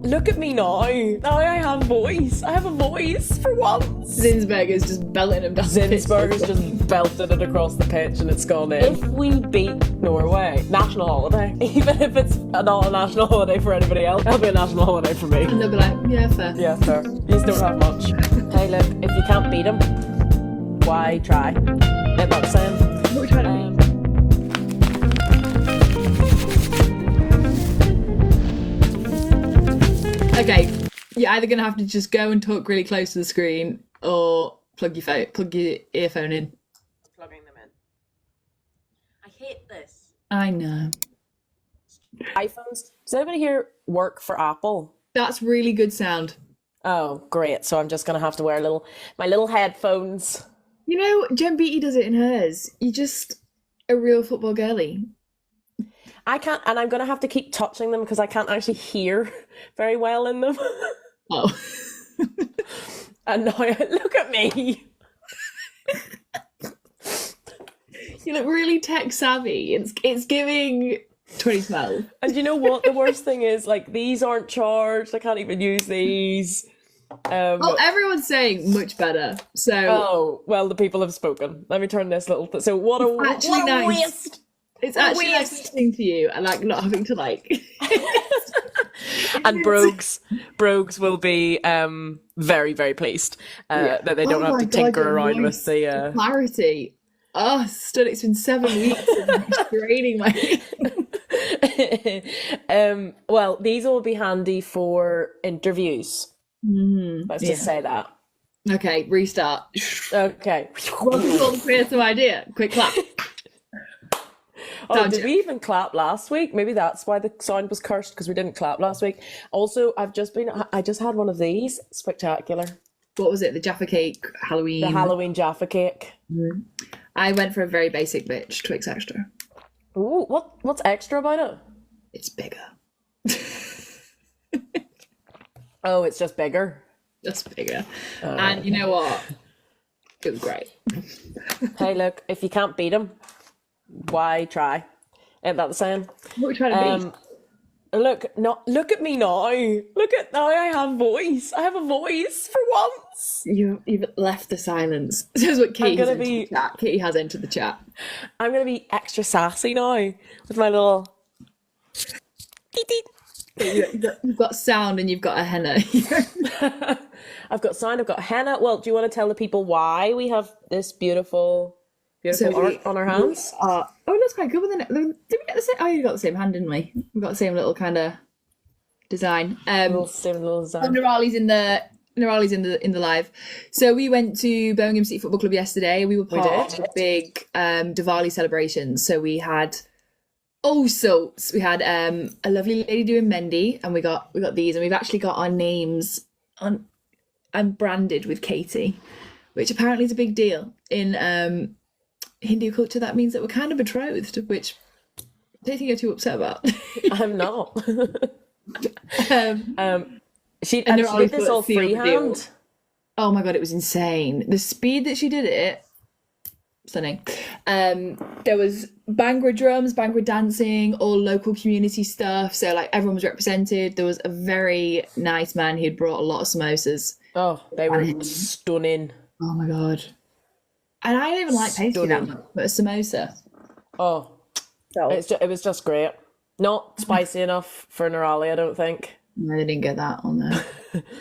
look at me now. Now I have voice. I have a voice for once. Zinsberger's just belting him down. Zinsberger's just belted it across the pitch and it's gone in. If we beat Norway, national holiday, even if it's not a national holiday for anybody else, it'll be a national holiday for me. And they'll be like, yeah, fair. Yeah, fair. You just don't have much. Hey, look, if you can't beat them, why try? Ain't that the saying? What are we trying to beat? Okay, you're either going to have to just go and talk really close to the screen or plug your earphone in. Plugging them in. I hate this. I know. iPhones. Does anybody here work for Apple? That's really good sound. Oh, great. So I'm just going to have to wear my little headphones. You know, Jen Beattie does it in hers. You're just a real football girly. I can't, and I'm going to have to keep touching them because I can't actually hear very well in them. Oh. And now, look at me. You look really tech savvy. It's giving 2012. And you know what? The worst thing is, like, these aren't charged. I can't even use these. Well, everyone's saying much better. So. Oh, well, the people have spoken. Let me turn this little. So what a nice. waste. It's actually nice listening to you and like not having to like. And Brogues will be very, very pleased that they don't have to tinker around with the clarity. Oh, stud! It's been 7 weeks of training my. Well, these will be handy for interviews. Let's just say that. Okay, restart. Okay. Welcome to the creative idea. Quick clap. Oh, did we even clap last week? Maybe that's why the sound was cursed, because we didn't clap last week. Also, I just had one of these. Spectacular. What was it? The Jaffa cake Halloween? The Halloween Jaffa cake. I went for a very basic bitch, Twix Extra. Ooh, what's extra about it? It's bigger. Oh, it's just bigger. Just bigger. And you know what? It was great. Hey, look, if you can't beat them, why try? Ain't that the saying? What are we trying to beat? Look at me now. Now I have voice. I have a voice for once. You've left the silence. This is what Katie has entered the chat. Katie has entered the chat. I'm gonna be extra sassy now with my little. You've got sound and you've got a henna. I've got sound. I've got henna. Well, do you want to tell the people why we have this beautiful art on our hands? Oh, it looks quite good. Did we get the same? Oh, you got the same hand, didn't we? We got the same little kind of design. Little design. Nirali's in the live. So we went to Birmingham City Football Club yesterday. We were part of a big Diwali celebration. So we had we had a lovely lady doing Mendy, and we got these, and we've actually got our names on and branded with Katie, which apparently is a big deal in Hindu culture. That means that we're kind of betrothed, which I don't think you're too upset about. I'm not. She did this all freehand. Oh my god, it was insane. The speed that she did it, stunning. There was Bhangra drums, Bhangra dancing, all local community stuff. So like everyone was represented. There was a very nice man who'd brought a lot of samosas. Oh, they were stunning. Oh my god. And I don't even like pastry that much, but a samosa. Oh, it was just great. Not spicy enough for Nirali, I don't think. No, they didn't get that on there.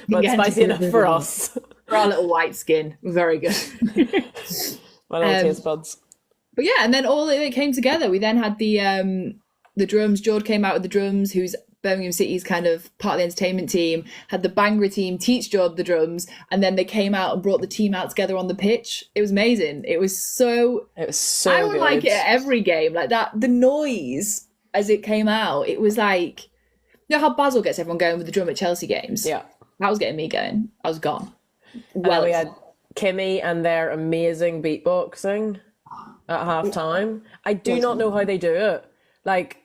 But spicy enough for us. For our little white skin. Very good. My little taste buds. But yeah, and then all it came together. We then had the drums. George came out with the drums, who's Birmingham City's kind of part of the entertainment team, had the Bhangra team teach George the drums, and then they came out and brought the team out together on the pitch. It was amazing. It was so I would good. like it at every game. Like that, the noise as it came out, it was like, you know how Basil gets everyone going with the drum at Chelsea games? Yeah. That was getting me going. I was gone. Well, we had Kimmy and their amazing beatboxing at half time. I do not know how they do it. Like,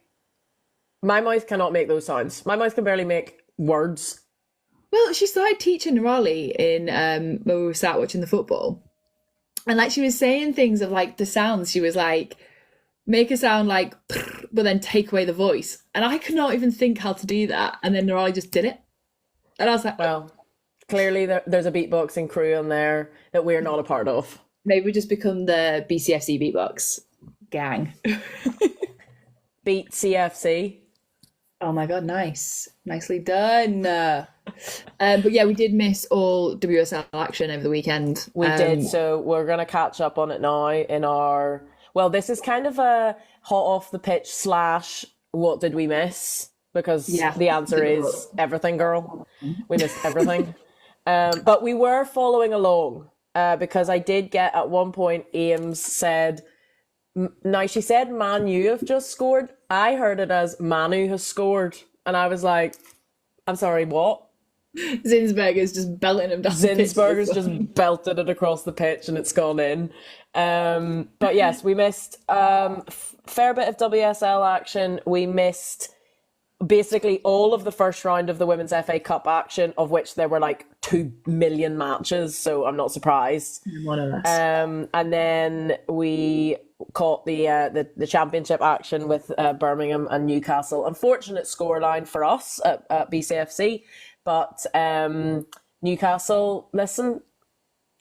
my mouth cannot make those sounds. My mouth can barely make words. Well, she started teaching Nirali in when we were sat watching the football. And like she was saying things of like the sounds. She was like, make a sound like, but then take away the voice. And I could not even think how to do that. And then Nirali just did it. And I was like, Well, clearly there's a beatboxing crew in there that we're not a part of. maybe we just become the BCFC beatbox gang. Beat CFC. Oh my God, nice. Nicely done. But yeah, we did miss all WSL action over the weekend. We did, so we're going to catch up on it now in our... Well, this is kind of a hot off the pitch / what did we miss? Because the answer is everything, girl. We missed everything. But we were following along because I did get at one point, Ames said... Now, she said Man U have just scored. I heard it as Manu has scored. And I was like, I'm sorry, what? Zinsberger's just belting him down the pitch. Zinsberger's just belted it across the pitch and it's gone in. But yes, we missed fair bit of WSL action. We missed basically all of the first round of the Women's FA Cup action, of which there were like 2 million matches, so I'm not surprised. One of us. And then we caught the championship action with Birmingham and Newcastle. Unfortunate scoreline for us at BCFC, but Newcastle, listen,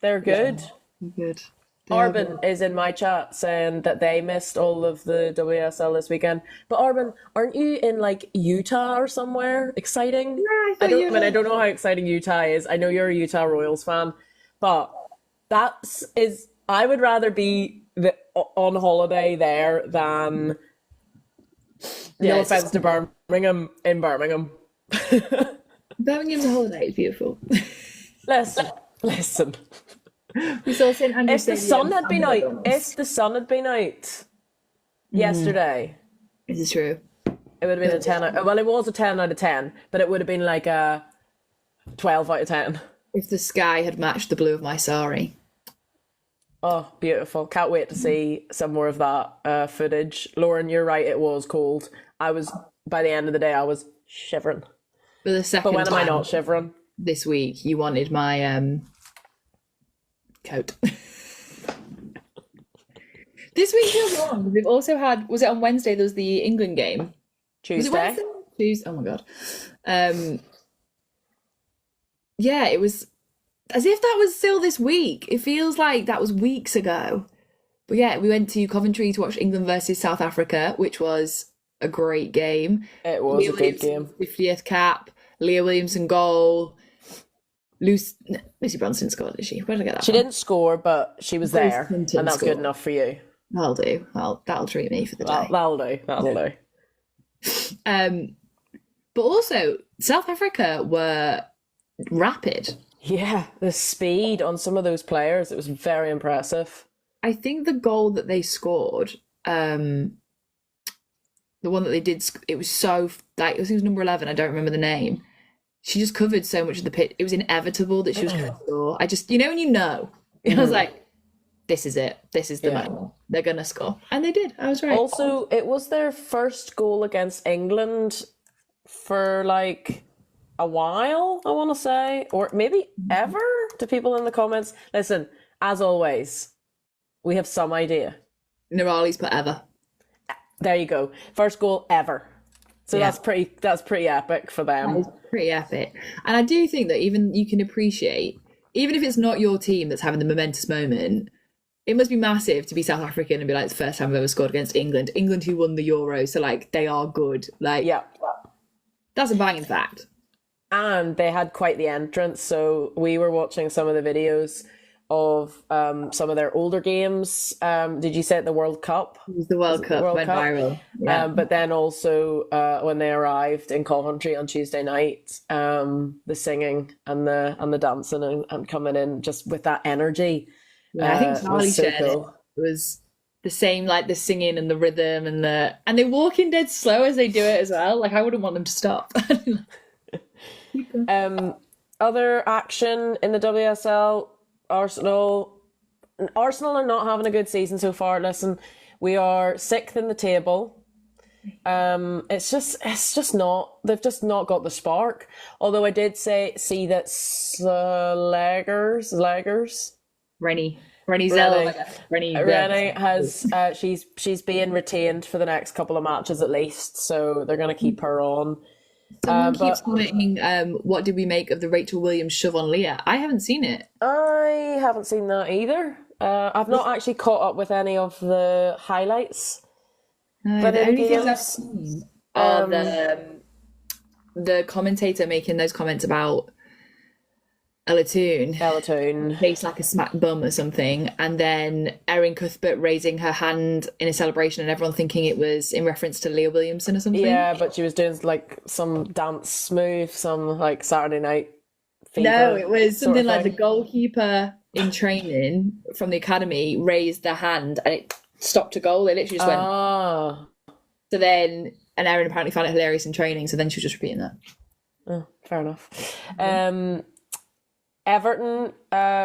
they're good. Yeah, good. Arbin is in my chat saying that they missed all of the WSL this weekend. But Arbin, aren't you in like Utah or somewhere exciting? Yeah, I don't know how exciting Utah is. I know you're a Utah Royals fan, but I would rather be on holiday there than no offense to Birmingham in Birmingham. Birmingham's a holiday. It's beautiful. Listen. We saw St. Andrews. If the sun had been out yesterday, this is true. It would have been a 10. Well, it was a 10 out of 10, but it would have been like a 12 out of 10. If the sky had matched the blue of my sari. Oh, beautiful. Can't wait to see some more of that footage. Lauren, you're right, it was cold. By the end of the day, I was shivering. For the second But when am I time not shivering? this week, you wanted my coat. This week feels long. We've also had, was it on Wednesday, there was the England game? Tuesday. Was it Wednesday? Tuesday. Oh my God. Yeah, it was as if that was still this week. It feels like that was weeks ago. But yeah, we went to Coventry to watch England versus South Africa, which was a great game. It was a good game. 50th cap, Leah Williamson goal. Lucy Bronson scored, did she? Where did I get that She from? didn't score, but she was there, Clinton and that's scored. good enough for you. That'll do. Well, that'll treat me for the day. That'll do. But also, South Africa were rapid. Yeah, the speed on some of those players, it was very impressive. I think the goal that they scored, the one that they did, it was so, like, it was number 11, I don't remember the name. She just covered so much of the pitch. It was inevitable that she was going to score. I just, when you know, I was like, this is it. This is the moment. They're going to score. And they did. I was right. Also, it was their first goal against England for like a while, I want to say, or maybe ever, to people in the comments. Listen, as always, we have some idea. Nirali's put ever. There you go. First goal ever. So that's pretty epic for them. That is pretty epic. And I do think that even you can appreciate, even if it's not your team that's having the momentous moment, it must be massive to be South African and be like, it's the first time I've ever scored against England. England who won the Euro, so like they are good. Like, yeah. That's a banging fact. And they had quite the entrance. So we were watching some of the videos of some of their older games. Did you say the World Cup? It was the World Cup, went viral. Yeah. But then also when they arrived in Coventry on Tuesday night, the singing and the dancing and coming in just with that energy. Yeah, I think Charlie shared cool. It was the same, like the singing and the rhythm and they walk in dead slow as they do it as well. Like I wouldn't want them to stop. Other action in the WSL. Arsenal are not having a good season so far. Listen, we are 6th in the table. It's just not. They've just not got the spark. Although I did see that Rennie has she's being retained for the next couple of matches at least. So they're going to keep her on. Someone keeps But commenting, what did we make of the Rachel Williams shove on Leah? I haven't seen it. I haven't seen that either. I've not actually caught up with any of the highlights. No, But the in only things I've games, seen are the commentator making those comments about Toone. face like a smack bum or something, and then Erin Cuthbert raising her hand in a celebration and everyone thinking it was in reference to Leah Williamson or something. Yeah, but she was doing like some dance move, some like Saturday Night Fever. No, it was sort something of like the thing. goalkeeper in training from the academy raised their hand and it stopped a goal. They literally just went. Ah, So then, and Erin apparently found it hilarious in training, so then she was just repeating that. oh, fair enough. Everton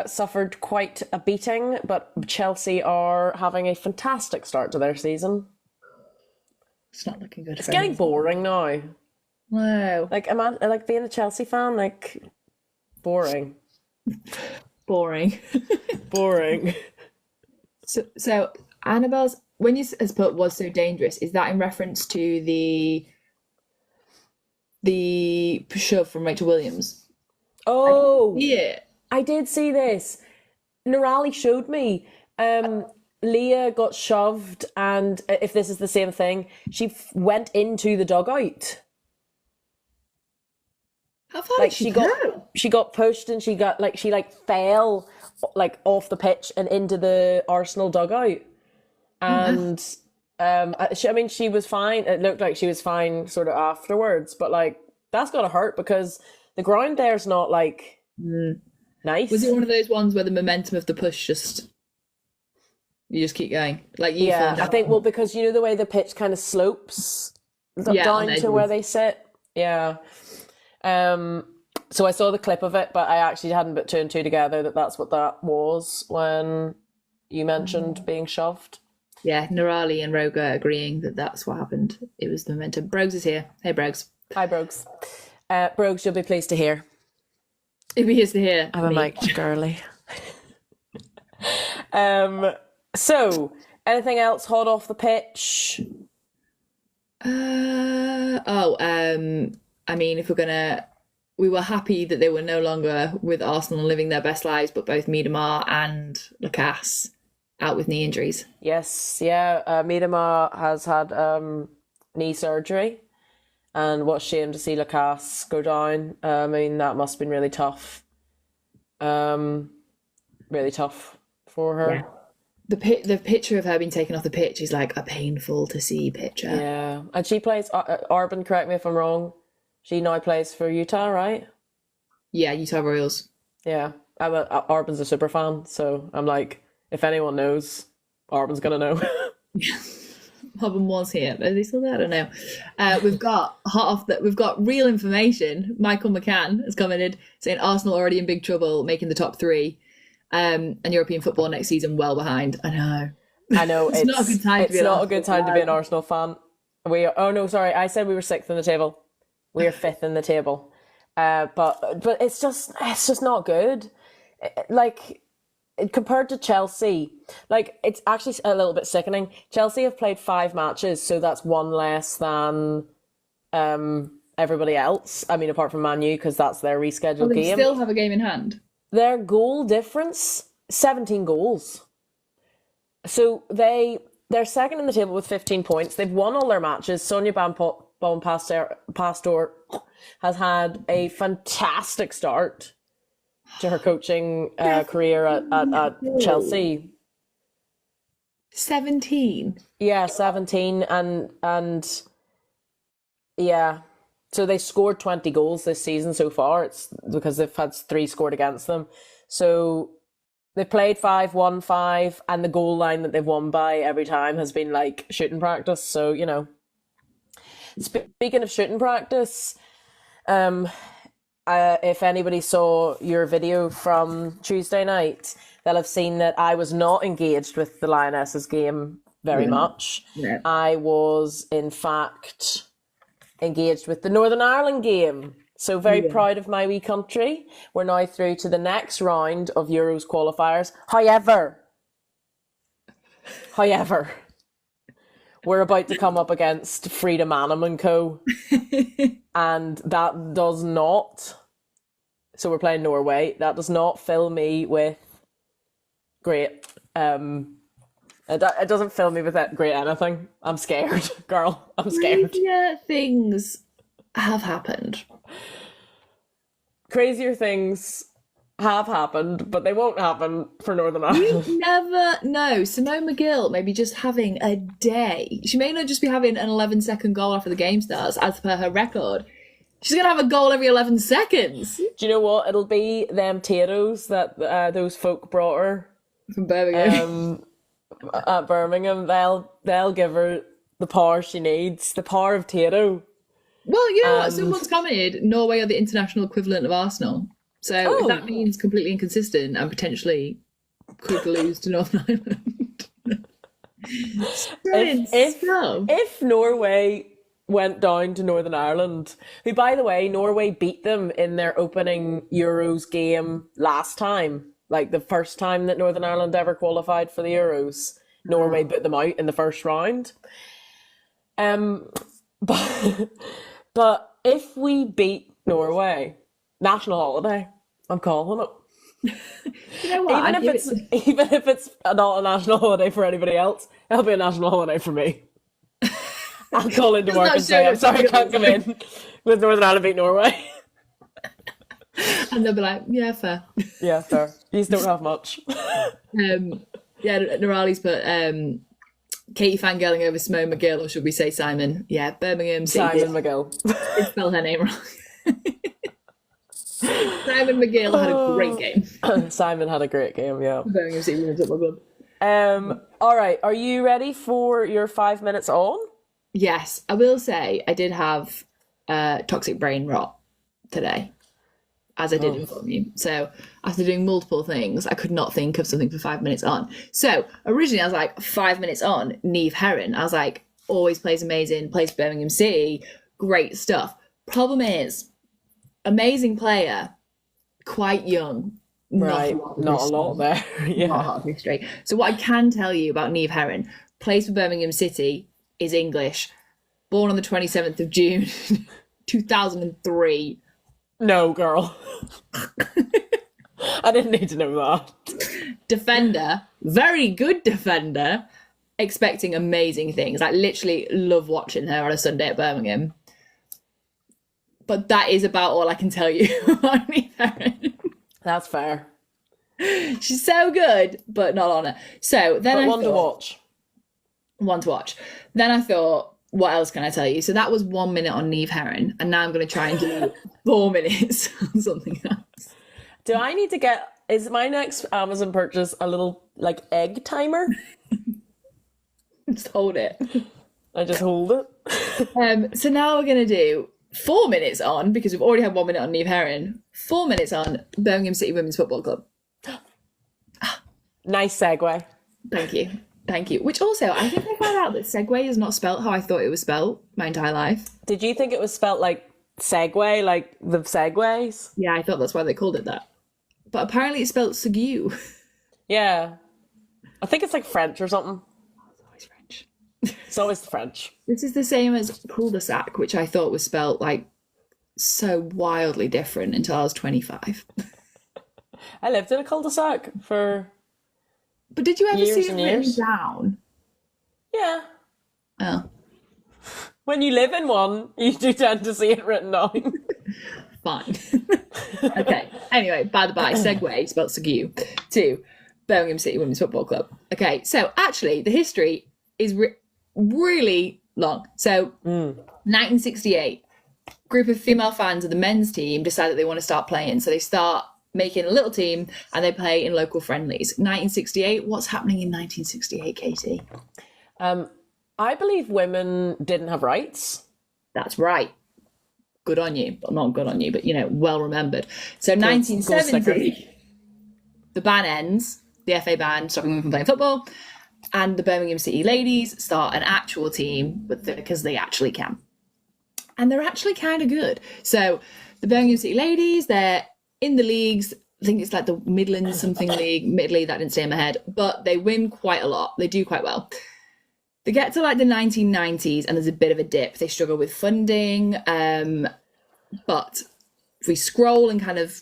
suffered quite a beating, but Chelsea are having a fantastic start to their season. It's not looking good. It's getting boring now. No. Like, like being a Chelsea fan, like boring, Boring. boring. So Annabelle's, when you has put was so dangerous, is that in reference to the shove from Rachel Williams? Oh, Yeah. I did see this. Nirali showed me. Leah got shoved, and if this is the same thing, she went into the dugout. How far Like did she go? she got pushed, and she fell like off the pitch and into the Arsenal dugout. And I mean, she was fine. It looked like she was fine sort of afterwards, but like that's gotta hurt because the ground there's not like nice. Was it one of those ones where the momentum of the push you just keep going? Like you Yeah, falling down? I think because you know the way the pitch kind of slopes Yeah, down on to edges. where they sit. Yeah. So I saw the clip of it, but I actually hadn't put two and two together that's what that was when you mentioned being shoved. Yeah, Nirali and Roga agreeing that that's what happened. It was the momentum. Brogues is here. Hey, Brogues. Hi, Brogues. Brogues, you'll be pleased to hear. If he is to hear. I'm a me. Mike girly. So, anything else hot off the pitch? I mean, if we were happy that they were no longer with Arsenal living their best lives, but both Miedemar and Lacasse out with knee injuries. Yes, yeah. Miedema has had knee surgery, and what a shame to see Lacasse go down. I mean, that must have been really tough. Really tough for her. Yeah. The picture of her being taken off the pitch is like a painful to see picture. Yeah, and she plays. Arbin, correct me if I'm wrong. She now plays for Utah, right? Yeah, Utah Royals. Yeah, Arbin's a super fan, so I'm like, if anyone knows, Arbin's gonna know. Robin was here. Are they still there? I don't know. We've got real information. Michael McCann has commented saying Arsenal already in big trouble, making the top three, and European football next season well behind. I know. It's not a good time. It's not a good time to be an Arsenal fan. Oh no, sorry, I said we were sixth in the table. We are fifth in the table. But it's just not good. Like, compared to Chelsea, like it's actually a little bit sickening. Chelsea have played 5 matches, so that's one less than everybody else. I mean, apart from Man U, because that's their rescheduled They game. still have a game in hand. Their goal difference, 17 goals. So they're second in the table with 15 points. They've won all their matches. Sonia Pastor has had a fantastic start to her coaching career at Chelsea. 17. Yeah, 17 and yeah. So they scored 20 goals this season so far. It's because they've had 3 scored against them. So they played 5, won 5, and the goal line that they've won by every time has been like shooting practice. So, you know. Speaking of shooting practice, if anybody saw your video from Tuesday night, they'll have seen that I was not engaged with the Lionesses game very much. Yeah. I was, in fact, engaged with the Northern Ireland game. So very proud of my wee country. We're now through to the next round of Euros qualifiers. However, we're about to come up against Frida Manham and co. And that does not, so we're playing Norway, that does not fill me with great, it doesn't fill me with that great anything. I'm scared, girl. I'm scared. Crazier things have happened. Crazier things have happened, but they won't happen for Northern Ireland. You never know. Simone McGill may be just having a day. She may not just be having an 11-second goal after the game starts, as per her record. She's going to have a goal every 11 seconds. Do you know what? It'll be them potatoes that those folk brought her from Birmingham. At Birmingham. They'll give her the power she needs, the power of Tato. Well, you know what? Someone's commented, Norway are the international equivalent of Arsenal. So if that means completely inconsistent and potentially could lose to Northern Ireland. If Norway went down to Northern Ireland, who, by the way, Norway beat them in their opening Euros game last time, like the first time that Northern Ireland ever qualified for the Euros, Norway beat them out in the first round. But if we beat Norway, national holiday, I'm calling it. You know what? Even if it's not a national holiday for anybody else, it'll be a national holiday for me. I'll call into work and say, I'm sorry, I can't come in with Northern Ireland beat Norway. And they'll be like, yeah, fair. Yeah, fair. You don't have much. Norali's put Katie fangirling over Simone McGill, or should we say Simon? Yeah, Birmingham. Simon McGill. Did spell her name wrong. Simon McGill had a great game. Simon had a great game, yeah. Birmingham City Women's Football Club. All right, are you ready for your 5 minutes on? Yes, I will say I did have toxic brain rot today, as I did inform you. So after doing multiple things, I could not think of something for 5 minutes on. So originally I was like, 5 minutes on, Neve Herron. I was like, always plays amazing, plays for Birmingham City, great stuff. Problem is, amazing player, quite young. Right, not a lot there. Yeah. Not a lot of history. So what I can tell you about Neve Herron, plays for Birmingham City, is English, born on the 27th of June, 2003. No, girl. I didn't need to know that. Defender, very good defender, expecting amazing things. Like, literally love watching her on a Sunday at Birmingham. But that is about all I can tell you about Neve Herron. That's fair. She's so good, but not on her. So then one to watch. One to watch. Then I thought, what else can I tell you? So that was 1 minute on Neve Herron, and now I'm going to try and do 4 minutes on something else. Do I need to get, is my next Amazon purchase a little, like, egg timer? Just hold it. I just hold it. So now we're going to do 4 minutes on, because we've already had 1 minute on Neve Herron, 4 minutes on Birmingham City Women's Football Club. Nice segue. Thank you. Which also, I think I found out that segue is not spelt how I thought it was spelt my entire life. Did you think it was spelt like segue, like the segways? Yeah, I thought that's why they called it that. But apparently it's spelt segue. Yeah. I think it's like French or something. It's always French. It's always the French. This is the same as cul-de-sac, which I thought was spelt like so wildly different until I was 25. I lived in a cul-de-sac for... But did you ever years see it and written years. down? Yeah. Oh. When you live in one, you do tend to see it written down. Fine. Okay. Anyway, by the by, segue, spelled segue, to Birmingham City Women's Football Club. Okay, so actually, the history is really long. So, 1968, group of female fans of the men's team decide that they want to start playing. So they start making a little team and they play in local friendlies. 1968, what's happening in 1968, Katie? I believe women didn't have rights. That's right. Good on you. Well, not good on you, but, you know, well remembered. So 1970, the ban ends, the FA ban, stopping women from playing football, and the Birmingham City ladies start an actual team because they actually can. And they're actually kind of good. So the Birmingham City ladies, they're in the leagues. I think it's like the Midlands something league, that didn't stay in my head, but they win quite a lot. They do quite well. They get to like the 1990s and there's a bit of a dip. They struggle with funding. But if we scroll and kind of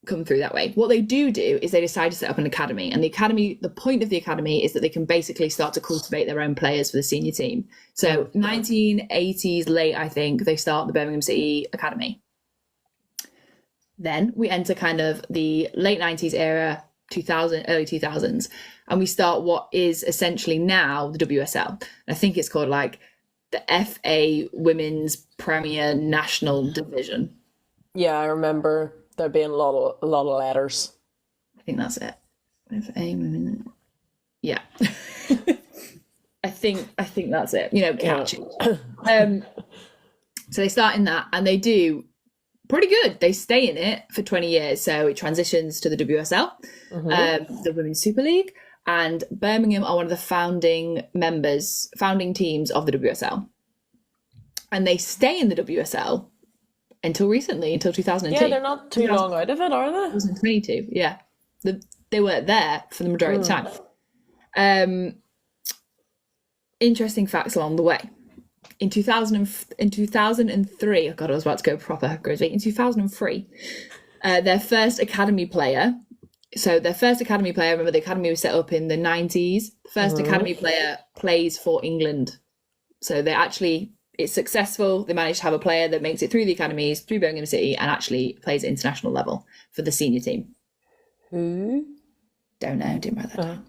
come through that way, what they do is they decide to set up an academy. And the point of the academy is that they can basically start to cultivate their own players for the senior team. So 1980s late, I think, they start the Birmingham City Academy. Then we enter kind of the late 90s era, early 2000s, and we start what is essentially now the WSL. And I think it's called like the FA Women's Premier National Division. Yeah, I remember there being a lot of letters. I think that's it. FA Women. Yeah. I think that's it. You know, catchy. So they start in that and they do pretty good. They stay in it for 20 years. So it transitions to the WSL, the Women's Super League, and Birmingham are one of the founding teams of the WSL. And they stay in the WSL until recently, until 2002. Yeah, they're not too long out of it, are they? 2022, yeah. They were there for the majority of the time. Interesting facts along the way. In 2003, oh God, I was about to go proper Grimsby. In 2003, their first academy player, remember the academy was set up in the 90s. The first academy player plays for England. So it's successful. They managed to have a player that makes it through the academies, through Birmingham City, and actually plays at international level for the senior team. Who? Don't know, didn't write that down.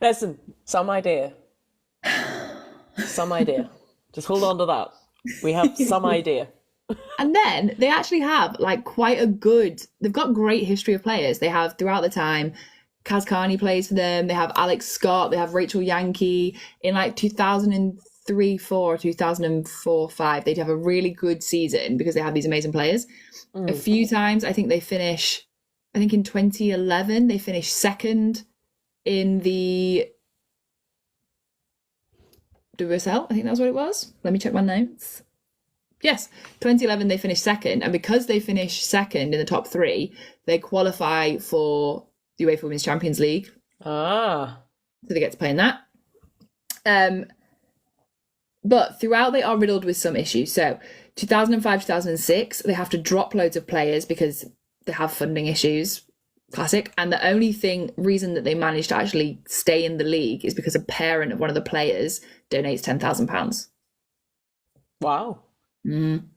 Listen, some idea. Some idea. Just hold on to that. We have some idea. And then they actually have like they've got great history of players. They have throughout the time, Kaz Carney plays for them. They have Alex Scott. They have Rachel Yankee. In like 2003-4, 2004-5, they'd have a really good season because they have these amazing players. A few times, I think in 2011, they finished second in the WSL. I think that's what it was. Let me check my notes. Yes, 2011 they finished second, and because they finished second in the top three, they qualify for the UEFA Women's Champions League. So they get to play in that. But throughout they are riddled with some issues. So 2005, 2006, they have to drop loads of players because they have funding issues. Classic. And the only reason that they managed to actually stay in the league is because a parent of one of the players donates £10,000. Wow. Then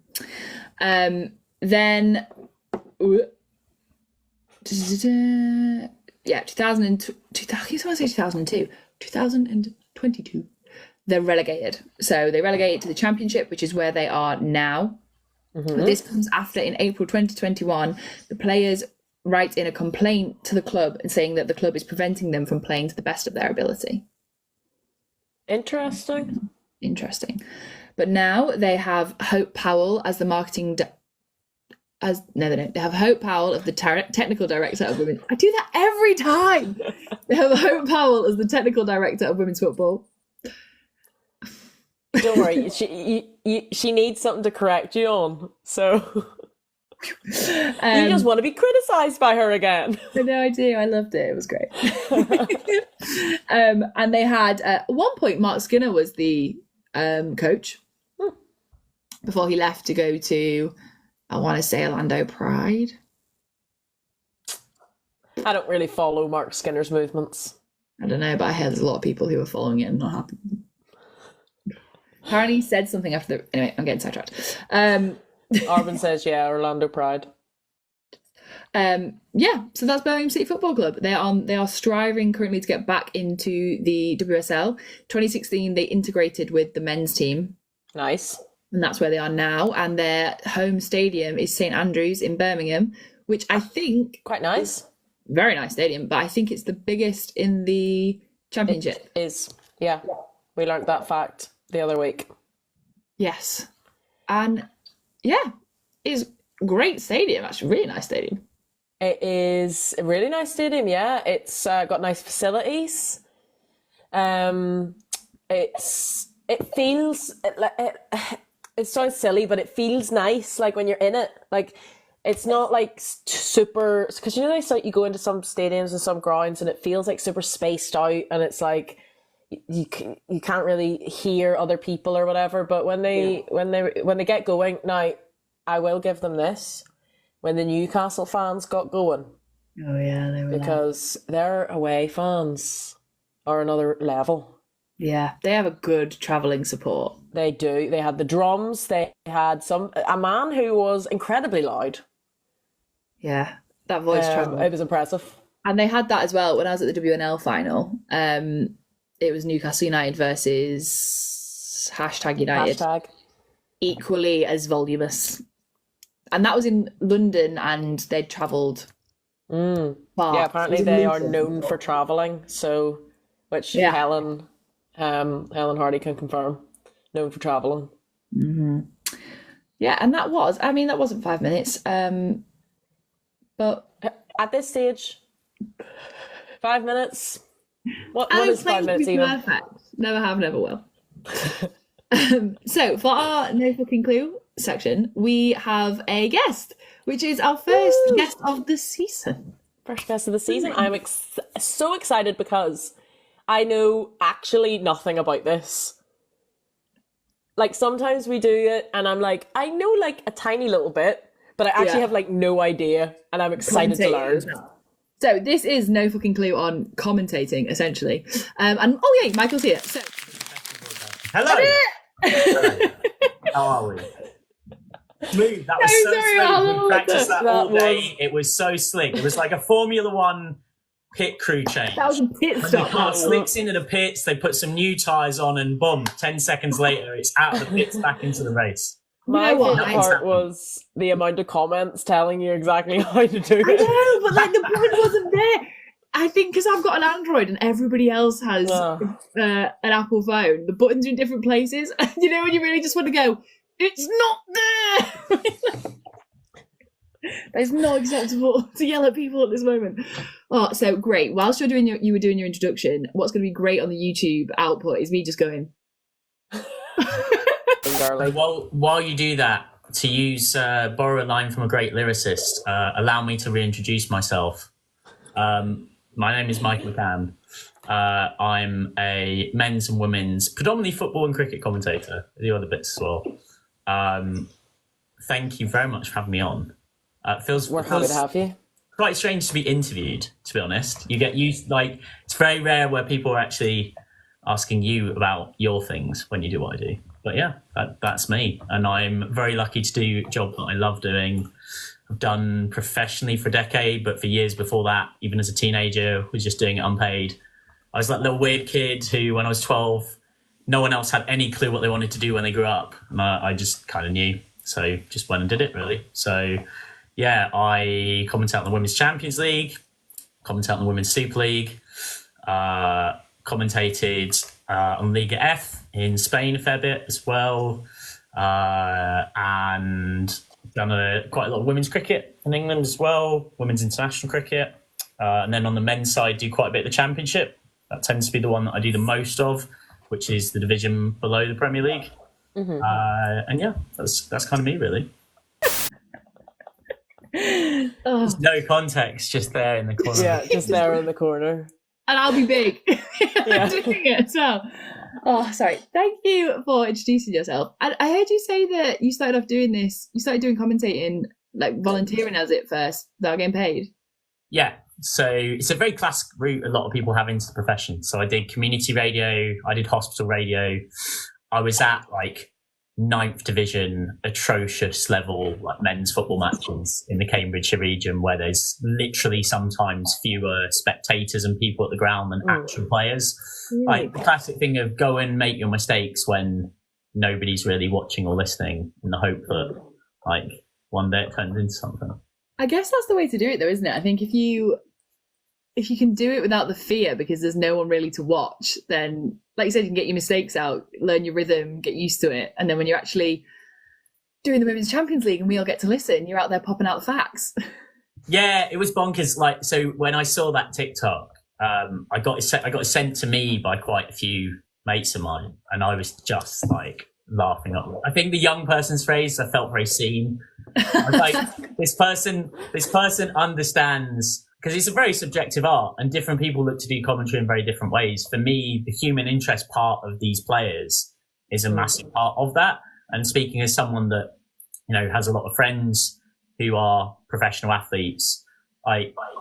2022, they're relegated. So they relegate to the Championship, which is where they are now. But this comes after, in April 2021, the players write in a complaint to the club and saying that the club is preventing them from playing to the best of their ability. Interesting. But now they have Hope Powell as the marketing they have Hope Powell as the technical director of women. I do that every time. They have Hope Powell as the technical director of women's football. Don't worry, she needs something to correct you on, so you just want to be criticised by her again. No, I do. I loved it. It was great. And they had at one point Mark Skinner was the coach before he left to go to, I want to say, Orlando Pride. I don't really follow Mark Skinner's movements. I don't know, but I heard there's a lot of people who are following it and not happy. Apparently he said something after anyway, I'm getting sidetracked. Arvin says, yeah, Orlando Pride. So that's Birmingham City Football Club. They are striving currently to get back into the WSL. 2016 they integrated with the men's team. Nice. And that's where they are now. And their home stadium is St Andrews in Birmingham, which I think quite nice. Very nice stadium, but I think it's the biggest in the Championship. It is. Yeah. We learnt that fact the other week. Yes. And yeah, it's a great stadium, actually, really nice stadium. It is a really nice stadium, yeah. It's got nice facilities. It sounds silly, but it feels nice, like when you're in it. Like It's not like super, because you know you go into some stadiums and some grounds and it feels like super spaced out, and it's like you can't really hear other people or whatever. But when they get going, now I will give them this. When the Newcastle fans got going, oh yeah, they were because their away fans are another level. Yeah, they have a good travelling support. They do. They had the drums. They had a man who was incredibly loud. Yeah, that voice travel. It was impressive. And they had that as well when I was at the WNL final. It was Newcastle United versus #United. Equally as voluminous. And that was in London, and they'd travelled far. Yeah, apparently they are known for travelling. So, which Helen Hardy can confirm. Known for travelling. Mm-hmm. Yeah, and that wasn't 5 minutes. But at this stage, 5 minutes. What is 5 minutes even? Perfect. Never have, never will. So for our No Fucking Clue section, we have a guest, which is our first guest of the season. First guest of the season. I'm so excited because I know actually nothing about this. Like, sometimes we do it and I'm like, I know like a tiny little bit, but I actually have like no idea, and I'm excited to learn. So this is No Fucking Clue on commentating, essentially. And Michael's here. So hello. Hello. How are we? Smooth. That was so smooth. We practiced that all day. It was so slick. It was like a Formula One pit crew change. That was a pit stop. The car slicks into the pits. They put some new tyres on, and boom! 10 seconds later, it's out of the pits back into the race. My favourite part was the amount of comments telling you exactly how to do it. I know, but like the point wasn't there. I think because I've got an Android and everybody else has an Apple phone, the buttons are in different places. You know, when you really just want to go, it's not there. It's not acceptable to yell at people at this moment. Oh, so great. Whilst you were doing your introduction, what's going to be great on the YouTube output is me just going. While you do that, to borrow a line from a great lyricist, allow me to reintroduce myself. My name is Michael McCann. I'm a men's and women's, predominantly football and cricket commentator, the other bits as well. Thank you very much for having me on. We're happy to have you. Quite strange to be interviewed, to be honest. You get used, like, it's very rare where people are actually asking you about your things when you do what I do. But yeah, that's me. And I'm very lucky to do a job that I love doing. I've done professionally for a decade, but for years before that, even as a teenager, was just doing it unpaid. I was that little weird kid who, when I was 12, no one else had any clue what they wanted to do when they grew up. And I just kind of knew. So just went and did it, really. So yeah, I commentate on the Women's Champions League, commentate on the Women's Super League, commentated on Liga F in Spain a fair bit as well, and done quite a lot of women's cricket in England as well, women's international cricket, and then on the men's side do quite a bit of the Championship. That tends to be the one that I do the most of, which is the division below the Premier League. Mm-hmm. And yeah, that's kind of me, really. There's no context, just there in the corner. Yeah, just there in the corner. And I'll be big. I'm doing it as well. Oh, sorry. Thank you for introducing yourself. I heard you say that you started off doing this. You started doing commentating, like volunteering as it first, without getting paid. Yeah. So it's a very classic route a lot of people have into the profession. So I did community radio. I did hospital radio. I was at like 9th division, atrocious level, like men's football matches in the Cambridgeshire region, where there's literally sometimes fewer spectators and people at the ground than actual players. Like the classic thing of go and make your mistakes when nobody's really watching or listening, in the hope that like one day it turns into something. I guess that's the way to do it, though, isn't it? I think if you can do it without the fear because there's no one really to watch, then, like you said, you can get your mistakes out, learn your rhythm, get used to it. And then when you're actually doing the Women's Champions League and we all get to listen, you're out there popping out the facts. Yeah, it was bonkers. Like, so when I saw that TikTok, I got it sent to me by quite a few mates of mine. And I was just like laughing at. I think the young person's phrase, I felt very seen. I was like, this person understands, because it's a very subjective art and different people look to do commentary in very different ways. For me, the human interest part of these players is a massive part of that. And speaking as someone that, has a lot of friends who are professional athletes,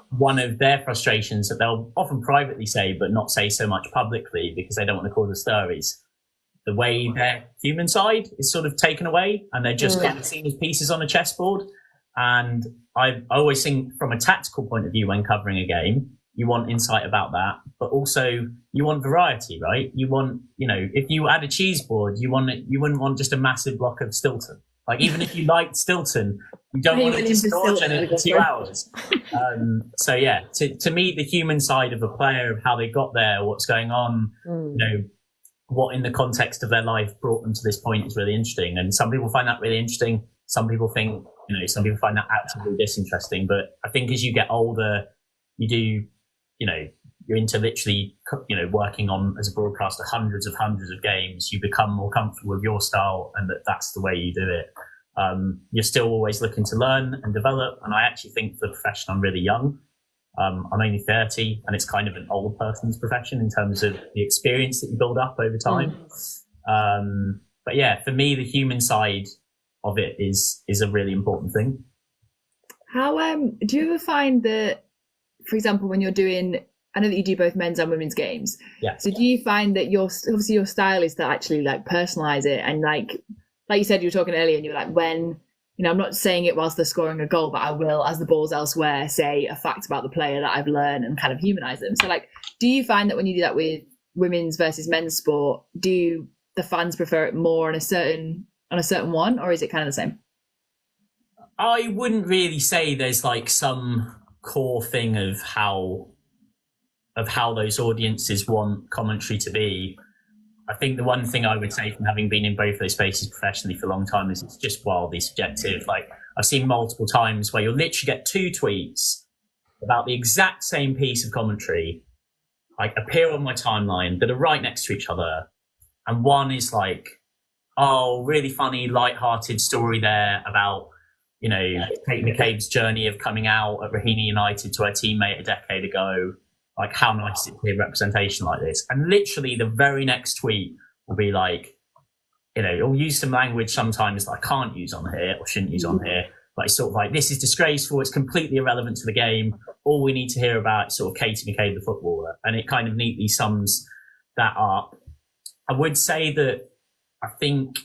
one of their frustrations that they'll often privately say, but not say so much publicly because they don't want to cause a stir, is the way their human side is sort of taken away and they're just kind of seen as pieces on a chessboard. And I always think from a tactical point of view when covering a game, you want insight about that, but also you want variety, right? You want, if you add a cheese board, you wouldn't want just a massive block of Stilton. Like, even if you liked Stilton, you don't want to disgorge in it for 2 hours. So yeah, to me, the human side of a player, of how they got there, what's going on, what in the context of their life brought them to this point is really interesting. And some people find that really interesting. Some people think, some people find that actively disinteresting. But I think as you get older, you do, you're into literally, working on as a broadcaster hundreds of games. You become more comfortable with your style, and that's the way you do it. You're still always looking to learn and develop. And I actually think for the profession, I'm really young. I'm only 30, and it's kind of an old person's profession in terms of the experience that you build up over time. But yeah, for me, the human side of it is a really important thing. How do you ever find that, for example, when you're doing, I know that you do both men's and women's games. Yeah. So do you find that your style is to actually personalize it, and like you said, you were talking earlier, and you were like, when, I'm not saying it whilst they're scoring a goal, but I will, as the ball's elsewhere, say a fact about the player that I've learned and kind of humanize them. So do you find that when you do that with women's versus men's sport, do the fans prefer it more on a certain one, or is it kind of the same? I wouldn't really say there's some core thing of how those audiences want commentary to be. I think the one thing I would say from having been in both those spaces professionally for a long time is it's just wildly subjective. I've seen multiple times where you'll literally get 2 tweets about the exact same piece of commentary appear on my timeline that are right next to each other. And one is oh, really funny, light-hearted story there about, Kate McCabe's journey of coming out at Rahena United to her teammate a decade ago. How nice to hear representation like this. And literally the very next tweet will be it'll use some language sometimes that I can't use on here or shouldn't use on here. But it's sort of this is disgraceful, it's completely irrelevant to the game. All we need to hear about is sort of Katie McCabe, the footballer. And it kind of neatly sums that up. I would say that I think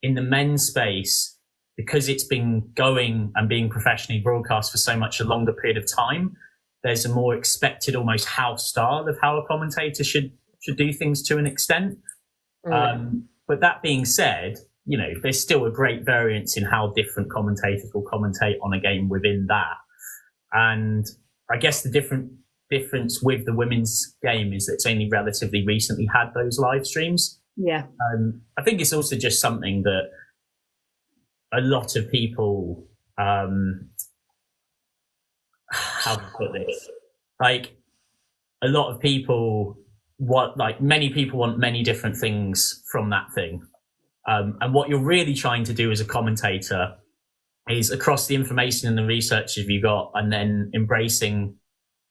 in the men's space, because it's been going and being professionally broadcast for so much a longer period of time, there's a more expected almost house style of how a commentator should do things to an extent. But that being said, there's still a great variance in how different commentators will commentate on a game within that. And I guess the difference with the women's game is that it's only relatively recently had those live streams. Yeah. I think it's also just something that a lot of people, how to put this? A lot of people many people want many different things from that thing. And what you're really trying to do as a commentator is, across the information and the research you've got, and then embracing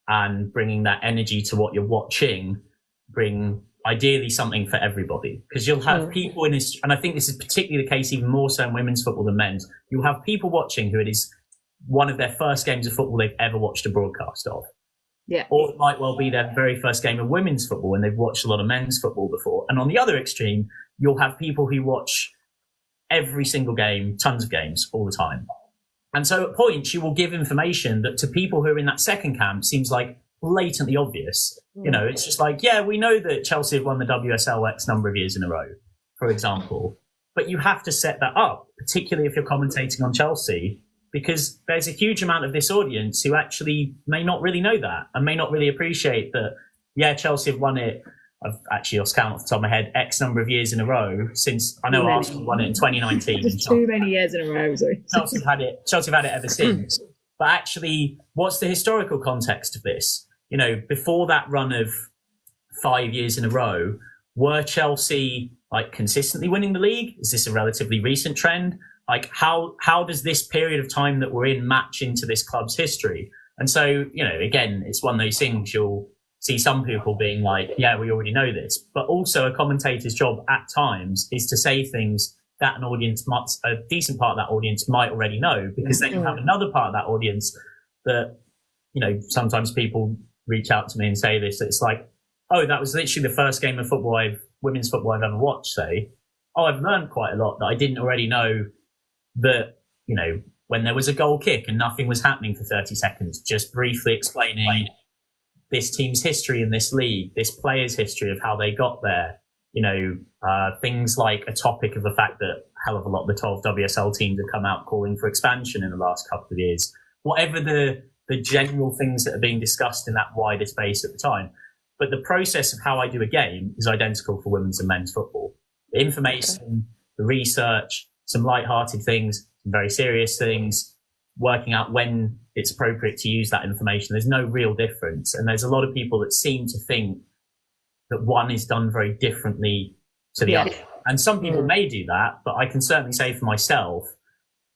and bringing that energy to what you're watching, bring ideally something for everybody. Because you'll have people in this, and I think this is particularly the case even more so in women's football than men's, you'll have people watching who it is one of their first games of football they've ever watched a broadcast of. Yeah. Or it might well be their very first game of women's football and they've watched a lot of men's football before. And on the other extreme, you'll have people who watch every single game, tons of games all the time. And so at points, you will give information that to people who are in that second camp seems blatantly obvious. It's just we know that Chelsea have won the WSL X number of years in a row, for example. But you have to set that up, particularly if you're commentating on Chelsea, because there's a huge amount of this audience who actually may not really know that and may not really appreciate that, Chelsea have won it. I've actually lost count off the top of my head, X number of years in a row since, I know Arsenal won it in 2019. Just too many years in a row, sorry. Chelsea have had it ever since. But actually, what's the historical context of this? Before that run of 5 years in a row, were Chelsea like consistently winning the league? Is this a relatively recent trend? Like how does this period of time that we're in match into this club's history? And so, you know, again, it's one of those things you'll see some people being like, yeah, we already know this. But also a commentator's job at times is to say things that an audience might, a decent part of that audience might already know, because then you have another part of that audience that, you know, sometimes people reach out to me and say this. It's like, oh, that was literally the first game of football women's football I've ever watched, say. Oh, I've learned quite a lot that I didn't already know, that, you know, when there was a goal kick and nothing was happening for 30 seconds, just briefly explaining this team's history in this league, this player's history of how they got there, you know, things like a topic of the fact that a hell of a lot of the 12 WSL teams have come out calling for expansion in the last couple of years. Whatever the general things that are being discussed in that wider space at the time. But the process of how I do a game is identical for women's and men's football. The information, the research, some light-hearted things, some very serious things, working out when it's appropriate to use that information. There's no real difference. And there's a lot of people that seem to think that one is done very differently to the other. And some people may do that, but I can certainly say for myself,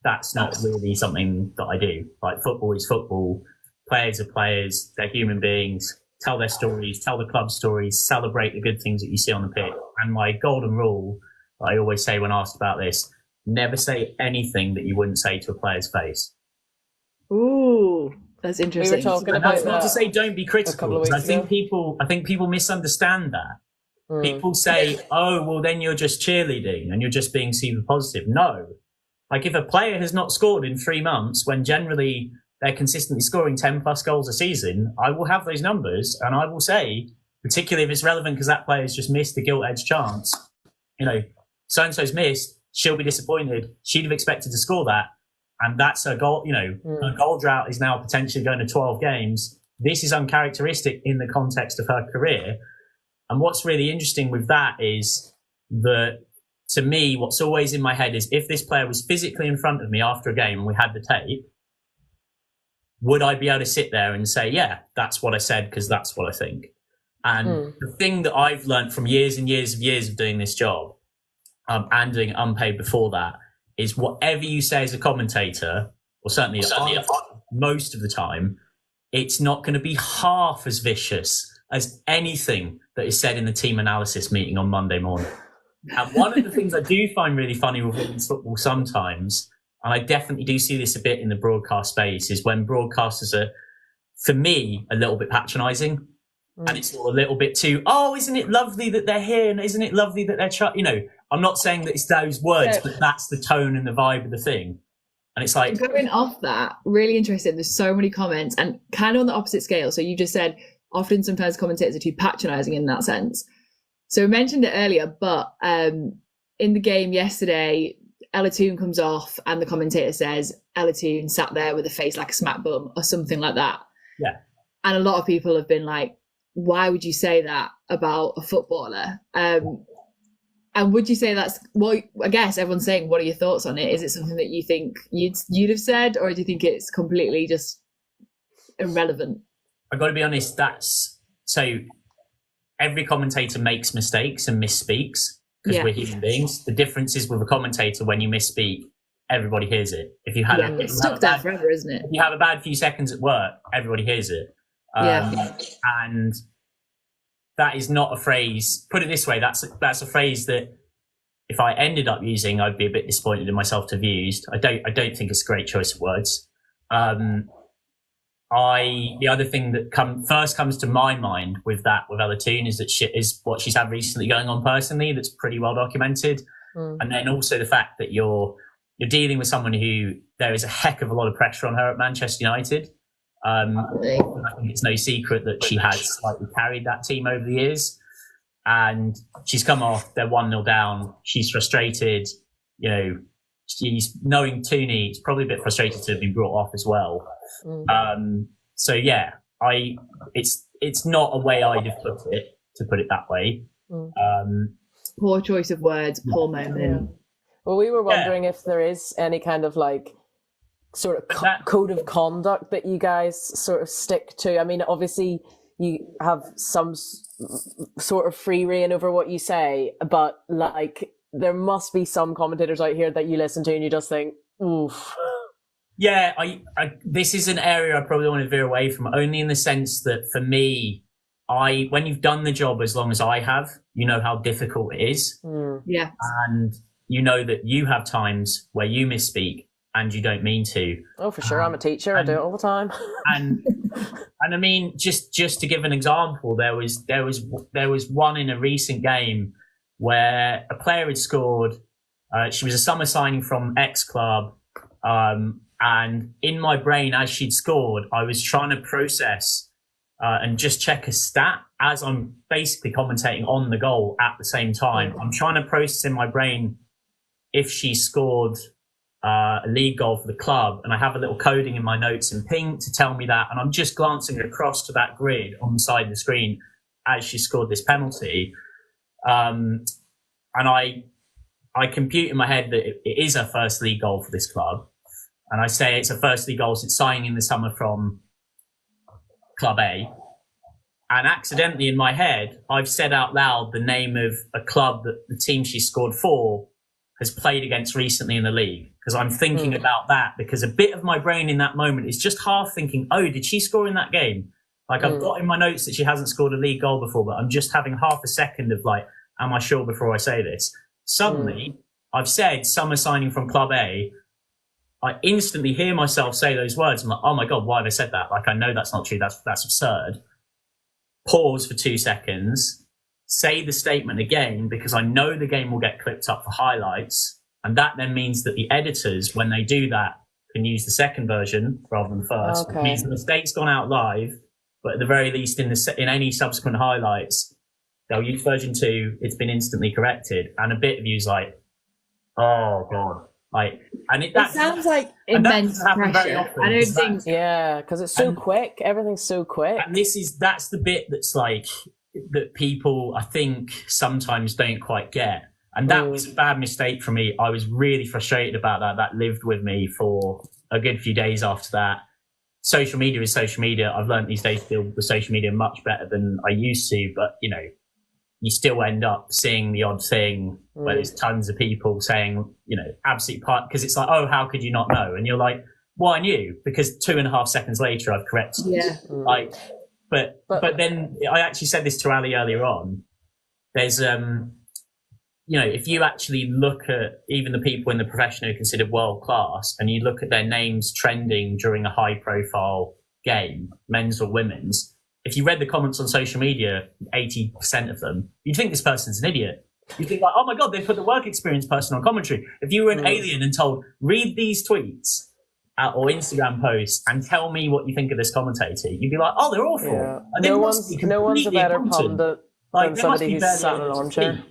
that's not really something that I do. Like, football is football. Players are players. They're human beings. Tell their stories, tell the club stories, celebrate the good things that you see on the pitch. And my golden rule that I always say when asked about this, never say anything that you wouldn't say to a player's face. Ooh, that's interesting. We were talking And about that's not to say don't be critical. I think ago. people misunderstand that. People say, oh, well, then you're just cheerleading and you're just being super positive. No. Like, if a player has not scored in 3 months, when generally they're consistently scoring 10 plus goals a season, I will have those numbers and I will say, particularly if it's relevant because that player has just missed a gilt-edged chance, you know, so-and-so's missed, she'll be disappointed. She'd have expected to score that. And that's a goal, you know, a goal drought is now potentially going to 12 games. This is uncharacteristic in the context of her career. And what's really interesting with that is that, to me, what's always in my head is, if this player was physically in front of me after a game and we had the tape, would I be able to sit there and say, yeah, that's what I said because that's what I think? And the thing that I've learned from years and years of doing this job, and doing unpaid before that, is whatever you say as a commentator, or certainly most of the time, it's not going to be half as vicious as anything that is said in the team analysis meeting on Monday morning. And one of the things I do find really funny with women's football sometimes, and I definitely do see this a bit in the broadcast space, is when broadcasters are, for me, a little bit patronising. And it's all a little bit too, oh, isn't it lovely that they're here? And isn't it lovely that they're, you know, I'm not saying that it's those words, but that's the tone and the vibe of the thing. And it's like, going off that, really interesting. There's so many comments, and kind of on the opposite scale. So you just said often sometimes commentators are too patronising in that sense. So we mentioned it earlier, but in the game yesterday, Ella Toone comes off and the commentator says, Ella Toone sat there with a face like a smack bum or something like that. Yeah. And a lot of people have been like, why would you say that about a footballer? And would you say that's, well, I guess everyone's saying, what are your thoughts on it? Is it something that you think you'd have said, or do you think it's completely just irrelevant? I've got to be honest, so every commentator makes mistakes and misspeaks because we're human beings. The difference is with a commentator, when you misspeak, everybody hears it. If you had it's stuck there forever, isn't it? If you have a bad few seconds at work, everybody hears it. And that is not a phrase, put it this way, that's a phrase that if I ended up using, I'd be a bit disappointed in myself to have used. I don't think it's a great choice of words. The other thing that first comes to my mind with Ella Toone is that is what she's had recently going on personally that's pretty well documented. And then also the fact that you're dealing with someone who there is a heck of a lot of pressure on her at Manchester United. I think it's no secret that she has slightly carried that team over the years, and she's come off, they're 1-0 down, she's frustrated, you know, she's knowing Toone is probably a bit frustrated to have been brought off as well. So yeah, it's not a way I'd have put it, to put it that way. Poor choice of words, poor moment. Well, we were wondering if there is any kind of like sort of code of conduct that you guys sort of stick to. I mean, obviously you have some sort of free reign over what you say, but like there must be some commentators out here that you listen to and you just think, oof. Yeah, I this is an area I probably want to veer away from, only in the sense that for me, when you've done the job as long as I have, you know how difficult it is. Yeah. And you know that you have times where you misspeak and you don't mean to. Oh, for sure. I'm a teacher. I do it all the time. and I mean, just to give an example, there was one in a recent game where a player had scored. She was a summer signing from X club. And in my brain, as she'd scored, I was trying to process and just check a stat as I'm basically commentating on the goal at the same time. I'm trying to process in my brain if she scored a league goal for the club, and I have a little coding in my notes in pink to tell me that, and I'm just glancing across to that grid on the side of the screen as she scored this penalty. And I compute in my head that it is her first league goal for this club. And I say it's her first league goal since signing in the summer from Club A. And accidentally in my head, I've said out loud the name of a club that the team she scored for has played against recently in the league. Because I'm thinking about that, because a bit of my brain in that moment is just half thinking, oh, did she score in that game? Like I've got in my notes that she hasn't scored a league goal before, but I'm just having half a second of like, am I sure before I say this? Suddenly, I've said summer signing from Club A. I instantly hear myself say those words. I'm like, oh my God, why have I said that? Like, I know that's not true. That's absurd. Pause for 2 seconds, say the statement again, because I know the game will get clipped up for highlights. And that then means that the editors, when they do that, can use the second version rather than the first. Okay. It means the mistake's gone out live, but at the very least in any subsequent highlights, they'll use version 2. It's been instantly corrected. And a bit of you's like, oh God. Like, and it sounds like immense pressure. I don't think. Yeah, because it's so quick. Everything's so quick. And that's the bit that's like that people I think sometimes don't quite get. And that was a bad mistake for me. I was really frustrated about that. That lived with me for a good few days after that. Social media is social media. I've learned these days to deal with social media much better than I used to. But you know, you still end up seeing the odd thing where there's tons of people saying, you know, absolute part, because it's like, oh, how could you not know? And you're like, well, I knew, because 2.5 seconds later I've corrected. Yeah. Like, but then I actually said this to Ali earlier on. There's, you know, if you actually look at even the people in the profession who are considered world class, and you look at their names trending during a high profile game, men's or women's, if you read the comments on social media, 80% of them, you'd think this person's an idiot. You'd think like, oh my God, they put the work experience person on commentary. If you were an alien and told, read these tweets or Instagram posts and tell me what you think of this commentator, you'd be like, oh, they're awful. Yeah. And No one's a better pundit than somebody who's sat in an armchair.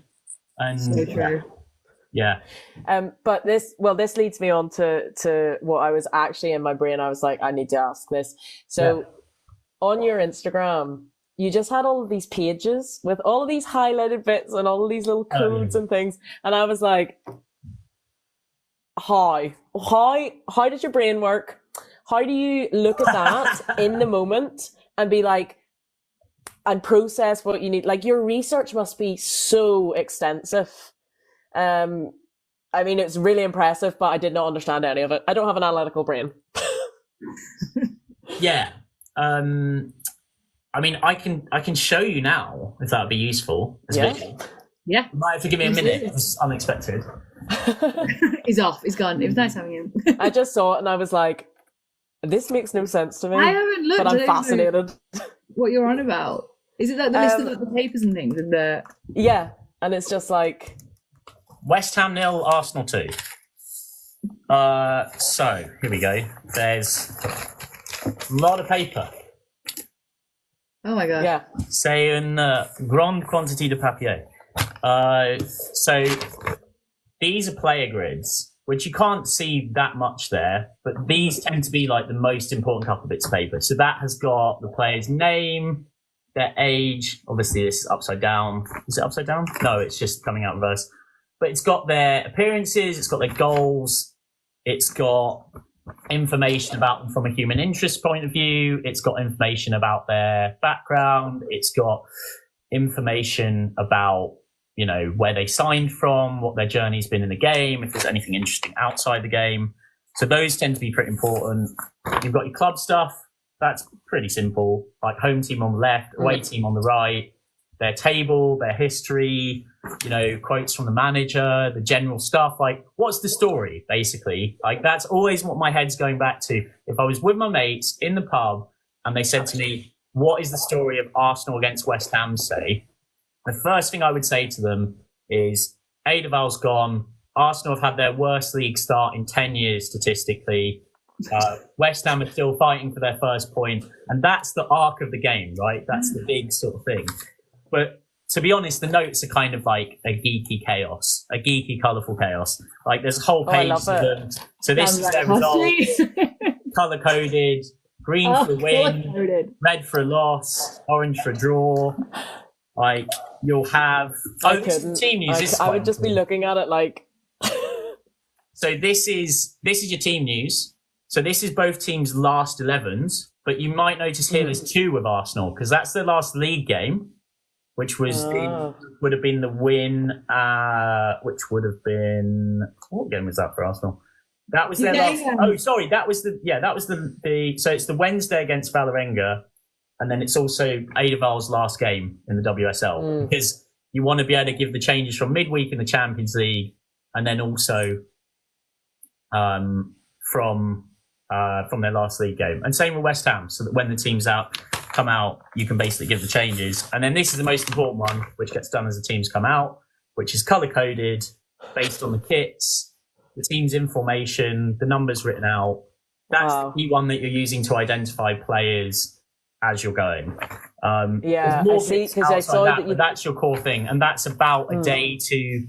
And So true. yeah. But this leads me on to what I was actually in my brain. I was like, I need to ask this. So on your Instagram, you just had all of these pages with all of these highlighted bits and all of these little codes and things. And I was like, how does your brain work? How do you look at that in the moment and be like, and process what you need? Like, your research must be so extensive. I mean, it's really impressive, but I did not understand any of it. I don't have an analytical brain. Yeah. I mean, I can show you now if that would be useful. Yeah. You might have to give me a minute. It's unexpected. He's off. He's gone. It was nice having him. I just saw it and I was like, this makes no sense to me. I haven't looked. But I'm fascinated. What you're on about? Is it like the list of like, the papers and things and the? Yeah, and it's just like West Ham 0, Arsenal 2. So here we go. There's a lot of paper. Oh my god. Yeah. C'est une grande quantité de papier. So these are player grids, which you can't see that much there, but these tend to be like the most important couple of bits of paper. So that has got the player's name, their age. Obviously, this is upside down. Is it upside down? No, it's just coming out reverse. But it's got their appearances, it's got their goals, it's got information about them from a human interest point of view. It's got information about their background. It's got information about, you know, where they signed from, what their journey's been in the game, if there's anything interesting outside the game. So those tend to be pretty important. You've got your club stuff. That's pretty simple. Like home team on the left, away team on the right, their table, their history, you know, quotes from the manager, the general stuff. Like, what's the story, basically? Like, that's always what my head's going back to. If I was with my mates in the pub and they said to me, what is the story of Arsenal against West Ham, say? The first thing I would say to them is, Eidevall's gone. Arsenal have had their worst league start in 10 years, statistically. West Ham are still fighting for their first point. And that's the arc of the game, right? That's the big sort of thing. But to be honest, the notes are kind of like a geeky chaos, a geeky, colourful chaos. Like, there's a whole page of them. So this is their results, colour-coded, green for a win, red for a loss, orange for a draw. Like, you'll have... team news. I would just be looking at it like... So this is your team news. So this is both teams' last 11s, but you might notice here there's 2 with Arsenal, because that's their last league game, which was would have been the win, which would have been... What game was that for Arsenal? That was their last... Oh, sorry, that was the... So it's the Wednesday against Vålerenga, and then it's also Eidevall's last game in the WSL, because you want to be able to give the changes from midweek in the Champions League, and then also from their last league game. And same with West Ham, so that when the teams come out, you can basically give the changes. And then this is the most important one, which gets done as the teams come out, which is colour-coded, based on the kits, the team's information, the numbers written out. That's the key one that you're using to identify players as you're going. Yeah, I see, because I saw that but that's your core thing, and that's about a day to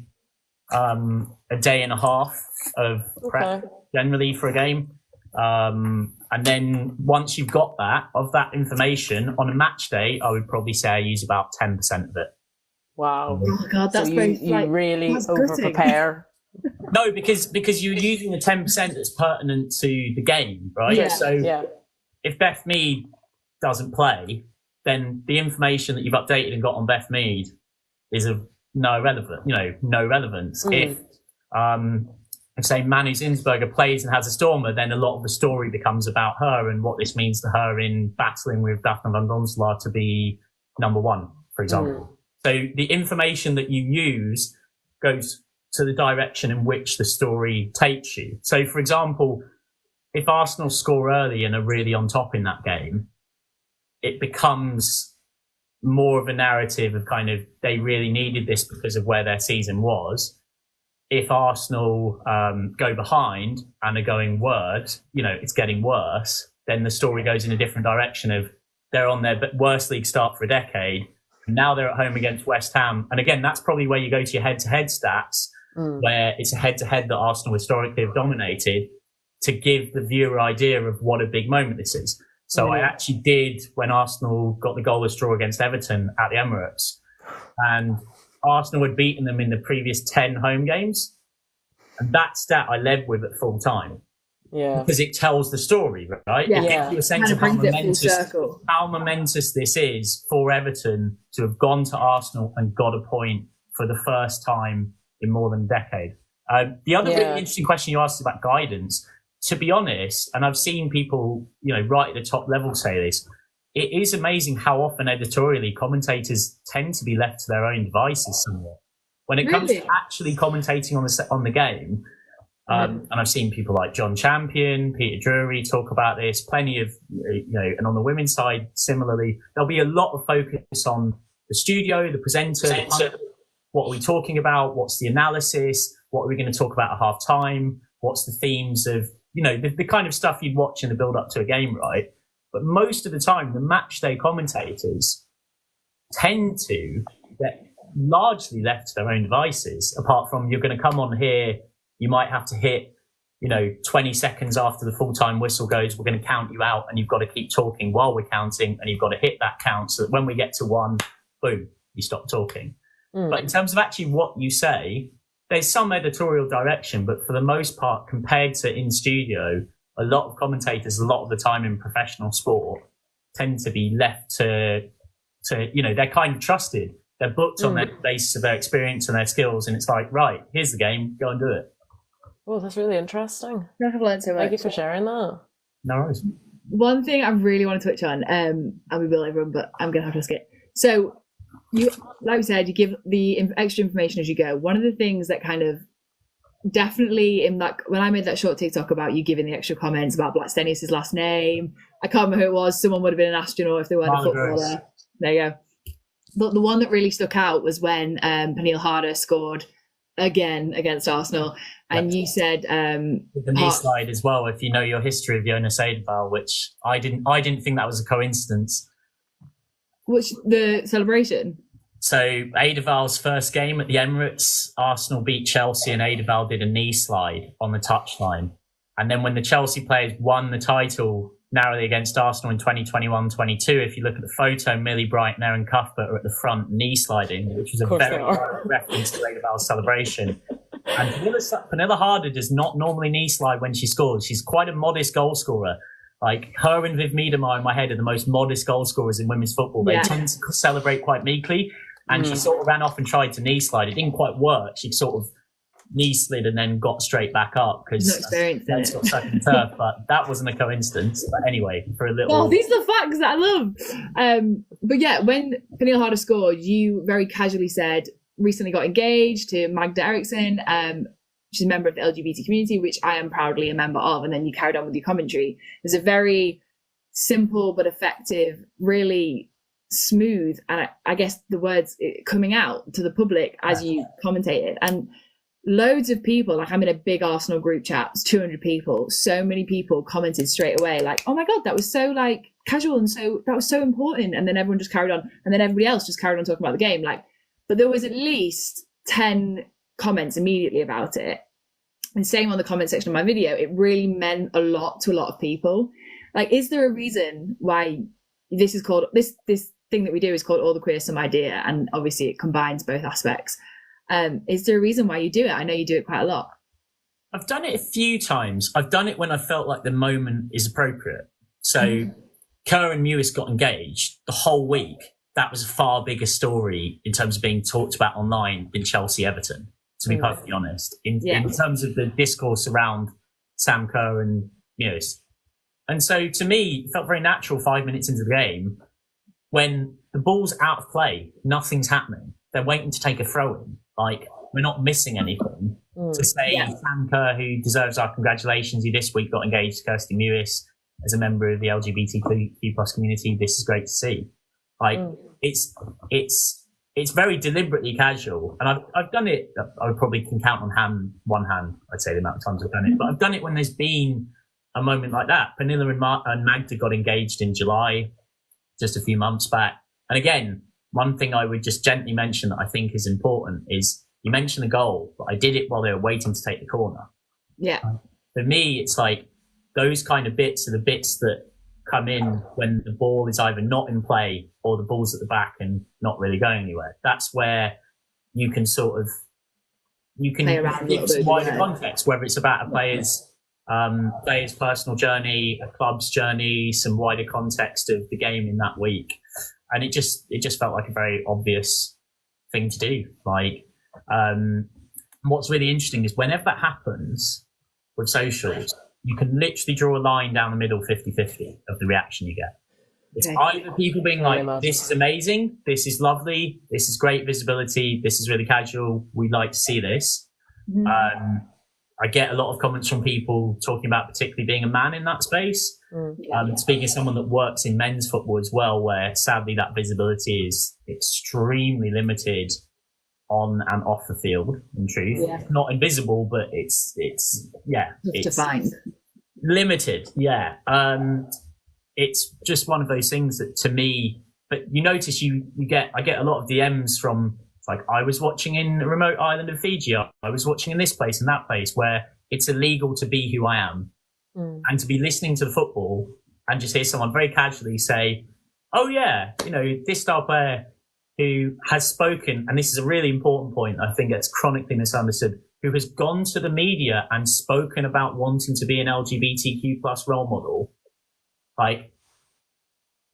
a day and a half of prep generally for a game. And then once you've got that information on a match day, I would probably say I use about 10% of it. Wow. Oh my God, that's so you really over prepare. No, because you're using the 10% that's pertinent to the game, right? Yeah. So if Beth Mead doesn't play, then the information that you've updated and got on Beth Mead is of no relevance. If say Manu Zinsberger plays and has a stormer, then a lot of the story becomes about her and what this means to her in battling with Daphne van Donselaar to be number 1, for example. So the information that you use goes to the direction in which the story takes you. So, for example, if Arsenal score early and are really on top in that game, it becomes more of a narrative of kind of, they really needed this because of where their season was. If Arsenal go behind and are going worse, it's getting worse, then the story goes in a different direction of they're on their worst league start for a decade. Now they're at home against West Ham. And again, that's probably where you go to your head-to-head stats, where it's a head-to-head that Arsenal historically have dominated, to give the viewer idea of what a big moment this is. So I actually did, when Arsenal got the goalless draw against Everton at the Emirates, and Arsenal had beaten them in the previous 10 home games. And that stat I led with at full time. Yeah. Because it tells the story, right? Yeah. It gives you a sense of how momentous this is for Everton to have gone to Arsenal and got a point for the first time in more than a decade. The other really interesting question you asked about guidance, to be honest, and I've seen people, right at the top level say this, it is amazing how often editorially commentators tend to be left to their own devices somewhat. When it comes to actually commentating on the game, and I've seen people like John Champion, Peter Drury talk about this, plenty of, and on the women's side, similarly, there'll be a lot of focus on the studio, the presenter, what are we talking about? What's the analysis? What are we going to talk about at half time? What's the themes of, the kind of stuff you'd watch in the build up to a game, right? But most of the time, the match day commentators tend to get largely left to their own devices, apart from you're going to come on here, you might have to hit, 20 seconds after the full-time whistle goes, we're going to count you out, and you've got to keep talking while we're counting, and you've got to hit that count so that when we get to 1, boom, you stop talking. But in terms of actually what you say, there's some editorial direction, but for the most part, compared to in studio, a lot of commentators, a lot of the time in professional sport, tend to be left to they're kind of trusted. They're booked on the basis of their experience and their skills, and it's like, right, here's the game, go and do it. Oh, that's really interesting. I've learned so much. Thank you for sharing that. No worries. One thing I really want to touch on, and we will, everyone, but I'm going to have to ask it. So, you, like we said, you give the extra information as you go. One of the things that kind of definitely in that, when I made that short TikTok about you giving the extra comments about Blackstenius' last name, I can't remember who it was. Someone would have been an astronaut if they weren't a footballer. There you go. But the one that really stuck out was when Pernille Harder scored again against Arsenal, and you said the knee slide as well. If you know your history of Jonas Eidevall, which I didn't think that was a coincidence. Which the celebration? So Eidevall's first game at the Emirates, Arsenal beat Chelsea, and Eidevall did a knee slide on the touchline. And then when the Chelsea players won the title narrowly against Arsenal in 2021-22, if you look at the photo, Millie Bright and Erin Cuthbert are at the front knee sliding, which was a very direct reference to Eidevall's celebration. And Pernille Harder does not normally knee slide when she scores. She's quite a modest goal scorer. Like her and Viv Miedema in my head are the most modest goal scorers in women's football. They tend to celebrate quite meekly. And she sort of ran off and tried to knee slide. It didn't quite work. She sort of knee slid and then got straight back up because that's got stuck in the turf. But that wasn't a coincidence. But anyway, for a little. Oh, these are the facts that I love. But yeah, when Pernille Harder scored, you very casually said recently got engaged to Magda Eriksson. She's a member of the LGBT community, which I am proudly a member of. And then you carried on with your commentary. There's a very simple but effective, really smooth, and I guess the words coming out to the public as you commentated. And loads of people, like I'm in a big Arsenal group chat, it's 200 people, so many people commented straight away like, oh my god, that was so like casual and so that was so important. And then everyone just carried on, and then everybody else just carried on talking about the game. Like, but there was at least 10 comments immediately about it. And same on the comment section of my video, it really meant a lot to a lot of people. Like, is there a reason why this is called this thing that we do is called All the Queer Some Idea, and obviously it combines both aspects? Is there a reason why you do it? I know you do it quite a lot. I've done it a few times. I've done it when I felt like the moment is appropriate. So Kerr and Mewis got engaged the whole week. That was a far bigger story in terms of being talked about online than Chelsea Everton, to be perfectly honest, in terms of the discourse around Sam Kerr and Mewis. And so to me, it felt very natural 5 minutes into the game when the ball's out of play, nothing's happening. They're waiting to take a throw in. Like, we're not missing anything. To say Sam Kerr, who deserves our congratulations, he this week got engaged to Kirsty Mewis as a member of the LGBTQ plus community. This is great to see. Like, it's very deliberately casual. And I've done it, I probably can count on one hand, I'd say the amount of times I've done it. But I've done it when there's been a moment like that. Pernille and Magda got engaged in July, just a few months back. And again, one thing I would just gently mention that I think is important is you mentioned the goal, but I did it while they were waiting to take the corner. Yeah. For me, it's like those kind of bits are the bits that come in when the ball is either not in play or the ball's at the back and not really going anywhere. That's where you can sort of, you can give some wider context, whether it's about a player's personal journey, a club's journey, some wider context of the game in that week. And it just felt like a very obvious thing to do. Like, what's really interesting is whenever that happens with socials, you can literally draw a line down the middle 50-50 of the reaction you get. It's either people being like, this is amazing, this is lovely, this is great visibility, this is really casual, we'd like to see this. I get a lot of comments from people talking about particularly being a man in that space. Speaking as someone that works in men's football as well, where sadly that visibility is extremely limited on and off the field, in truth. Yeah. Not invisible, but it's defined. Limited, yeah. It's just one of those things that to me, but you notice I get a lot of DMs from, like, I was watching in a remote island of Fiji, I was watching in this place and that place, where it's illegal to be who I am. And to be listening to the football and just hear someone very casually say, oh yeah, this star player who has spoken, and this is a really important point, I think it's chronically misunderstood, who has gone to the media and spoken about wanting to be an LGBTQ plus role model, like,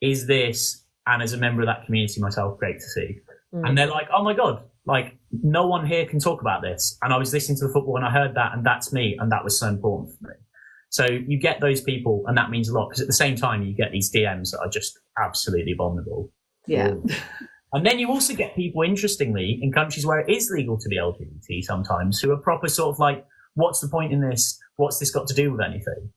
is this, and as a member of that community myself, great to see. And they're like, oh my God, like, no one here can talk about this. And I was listening to the football and I heard that, and that's me, and that was so important for me. So you get those people, and that means a lot, because at the same time, you get these DMs that are just absolutely abominable. Yeah. And then you also get people, interestingly, in countries where it is legal to be LGBT sometimes, who are proper sort of like, what's the point in this? What's this got to do with anything?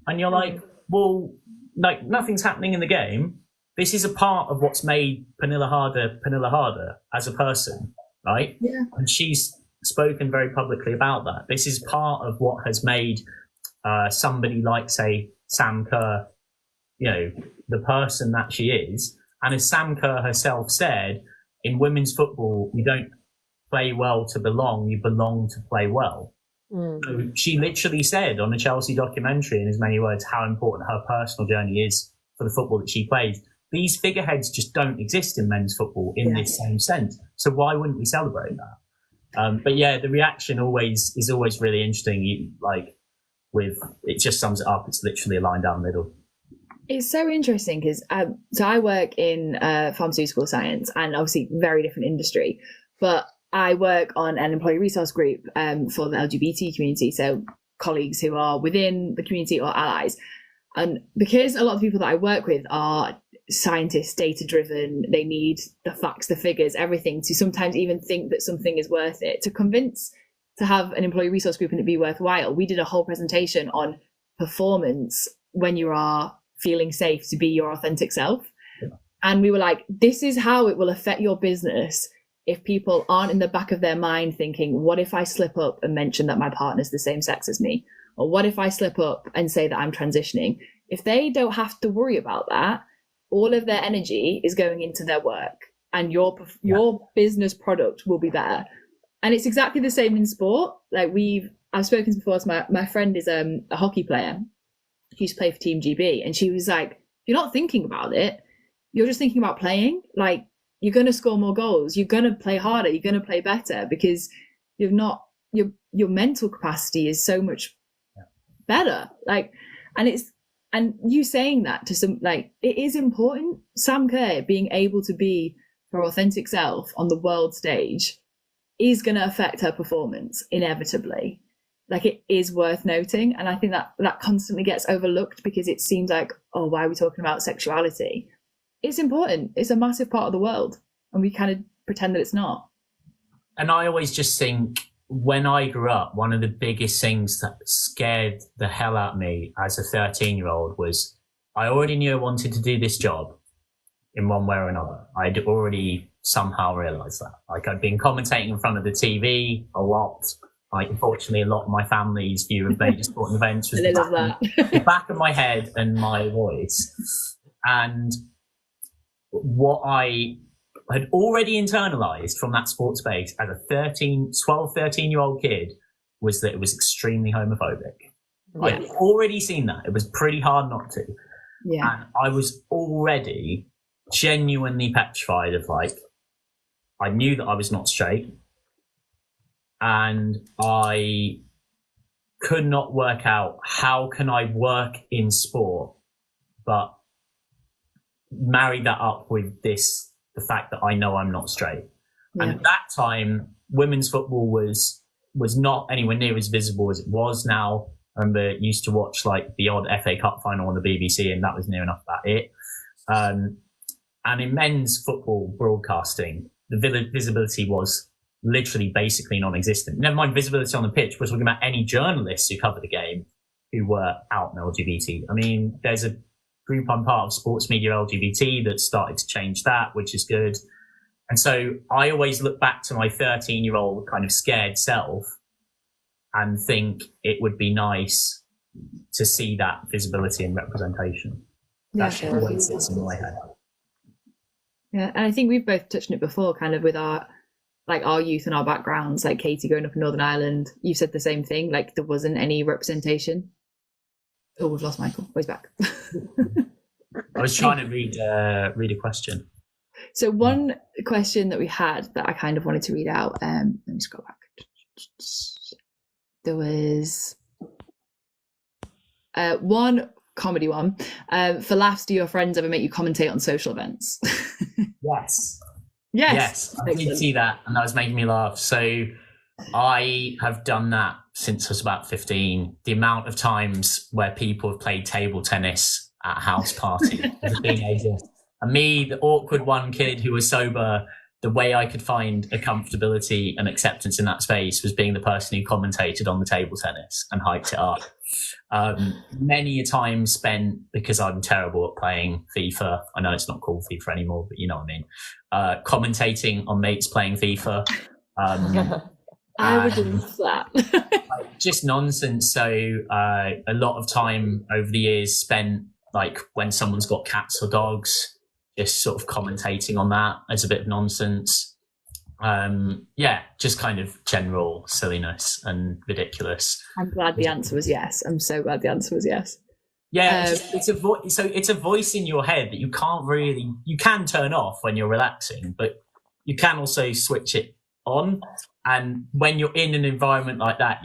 And you're like, well, like, nothing's happening in the game. This is a part of what's made Pernilla Harder as a person, right? Yeah. And she's spoken very publicly about that. This is part of what has made somebody like, say, Sam Kerr, you know, the person that she is. And as Sam Kerr herself said, in women's football, you don't play well to belong, you belong to play well. So she literally said on a Chelsea documentary, in as many words, how important her personal journey is for the football that she plays. These figureheads just don't exist in men's football in this same sense. So why wouldn't we celebrate that? But yeah, the reaction is always really interesting. It just sums it up. It's literally a line down the middle. It's so interesting because so I work in pharmaceutical science, and obviously very different industry, but I work on an employee resource group for the LGBT community, so colleagues who are within the community or allies. And because a lot of people that I work with are scientists, data driven, they need the facts, the figures, everything to sometimes even think that something is worth it. To have an employee resource group and it be worthwhile, we did a whole presentation on performance when you are feeling safe to be your authentic self. Yeah. And we were like, this is how it will affect your business if people aren't in the back of their mind thinking, what if I slip up and mention that my partner's the same sex as me? Or what if I slip up and say that I'm transitioning? If they don't have to worry about that, all of their energy is going into their work, and your business product will be better. And it's exactly the same in sport. Like I've spoken before to my friend is a hockey player. She used to play for Team GB, and she was like, you're not thinking about it. You're just thinking about playing. Like, you're going to score more goals. You're going to play harder. You're going to play better because you've not, your mental capacity is so much better. Like, and you saying that to some, like, it is important. Sam Kerr being able to be her authentic self on the world stage is going to affect her performance inevitably. Like, it is worth noting. And I think that constantly gets overlooked because it seems like, oh, why are we talking about sexuality? It's important. It's a massive part of the world. And we kind of pretend that it's not. And I always just think, when I grew up, one of the biggest things that scared the hell out of me as a 13-year-old was I already knew I wanted to do this job in one way or another. I'd already somehow realised that. Like, I'd been commentating in front of the TV a lot. Like, unfortunately, a lot of my family's view of major sporting events was the back of my head and my voice. And what I had already internalized from that sports space as a 13-year-old kid was that it was extremely homophobic. Yeah. I'd already seen that. It was pretty hard not to. Yeah. And I was already genuinely petrified of, like, I knew that I was not straight, and I could not work out how can I work in sport but marry that up with the fact that I know I'm not straight. Yeah. And at that time, women's football was not anywhere near as visible as it was now. I remember used to watch like the odd FA Cup final on the BBC, and that was near enough about it. And in men's football broadcasting, the visibility was literally basically non-existent. Never mind visibility on the pitch. We're talking about any journalists who covered the game who were out in LGBT. I mean, there's a group I'm part of, Sports Media LGBT, that started to change that, which is good. And so I always look back to my 13-year-old kind of scared self and think it would be nice to see that visibility and representation. Yeah, that always sits in my head. Yeah, and I think we've both touched on it before, kind of with our youth and our backgrounds, like Katie growing up in Northern Ireland. You said the same thing, like there wasn't any representation. Oh, we've lost Michael. Oh, he's back. I was trying to read a question. So one question that we had that I kind of wanted to read out, let me scroll back. there was one comedy one. For laughs, do your friends ever make you commentate on social events? Yes. Yes. I did see that, and that was making me laugh. So I have done that since I was about 15. The amount of times where people have played table tennis at a house party as a teenager, and me, the awkward one kid who was sober, the way I could find a comfortability and acceptance in that space was being the person who commentated on the table tennis and hyped it up. Many a time spent, because I'm terrible at playing FIFA. I know it's not called FIFA anymore, but you know what I mean. Commentating on mates playing FIFA. I would love that. Just nonsense. So a lot of time over the years spent, like when someone's got cats or dogs, just sort of commentating on that as a bit of nonsense. Just kind of general silliness and ridiculous. I'm glad the answer was yes. I'm so glad the answer was yes. Yeah, it's a voice in your head that you can turn off when you're relaxing, but you can also switch it on. And when you're in an environment like that,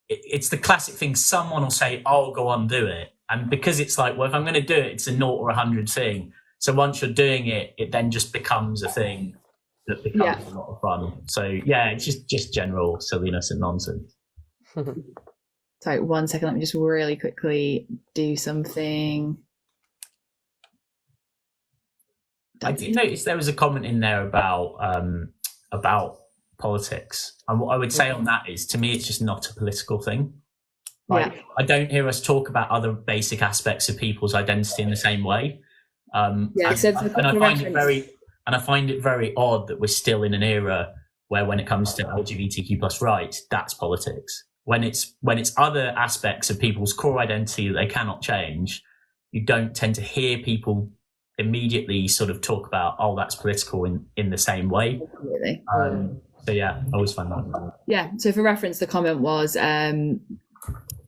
it's the classic thing. Someone will say, "Oh, go on, do it." And because it's like, well, if I'm going to do it, it's a 0 or 100 thing. So once you're doing it, it then just becomes a thing that becomes a lot of fun. So yeah, it's just general silliness and nonsense. Sorry, 1 second. Let me just really quickly do something. I did notice there was a comment in there about politics, and what I would say on that is, to me, it's just not a political thing. I don't hear us talk about other basic aspects of people's identity in the same way. And I find it very odd that we're still in an era where, when it comes to LGBTQ plus rights, that's politics. When it's other aspects of people's core identity that they cannot change, you don't tend to hear people immediately sort of talk about, oh, that's political in the same way. Absolutely. So yeah, I always find that. Yeah. So for reference, the comment was,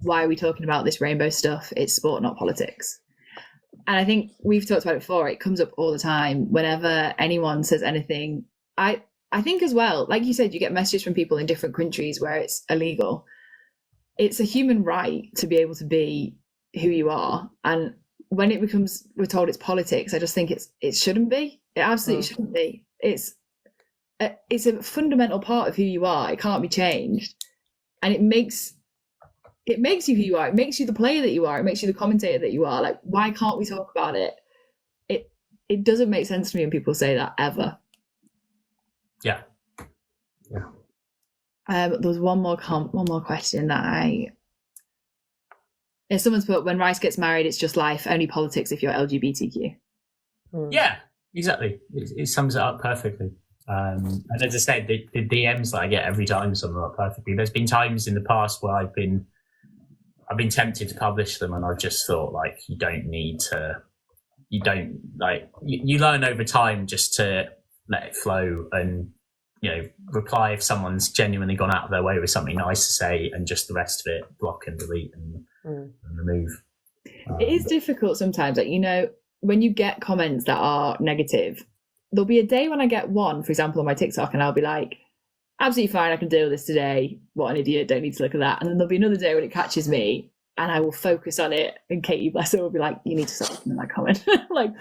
why are we talking about this rainbow stuff? It's sport, not politics. And I think we've talked about it before. It comes up all the time whenever anyone says anything. I think as well, like you said, you get messages from people in different countries where it's illegal. It's a human right to be able to be who you are. And when it becomes, we're told it's politics, I just think it shouldn't be. It absolutely shouldn't be. It's a fundamental part of who you are. It can't be changed. And it makes you who you are. It makes you the player that you are. It makes you the commentator that you are. Like, why can't we talk about it? It doesn't make sense to me when people say that, ever. Yeah. There was one more question that if someone's put, when Rice gets married, it's just life, only politics if you're LGBTQ. Yeah, exactly. It sums it up perfectly. And as I said, the DMs that I get every time sum it up perfectly. There's been times in the past where I've been tempted to publish them, and I've just thought, like, you learn over time just to let it flow and, reply if someone's genuinely gone out of their way with something nice to say, and just the rest of it, block and delete and remove. It is difficult sometimes, like, when you get comments that are negative, there'll be a day when I get one, for example, on my TikTok, and I'll be like, absolutely fine, I can deal with this today. What an idiot, don't need to look at that. And then there'll be another day when it catches me and I will focus on it, and Katie, bless her, will be like, you need to stop looking at that comment. Like,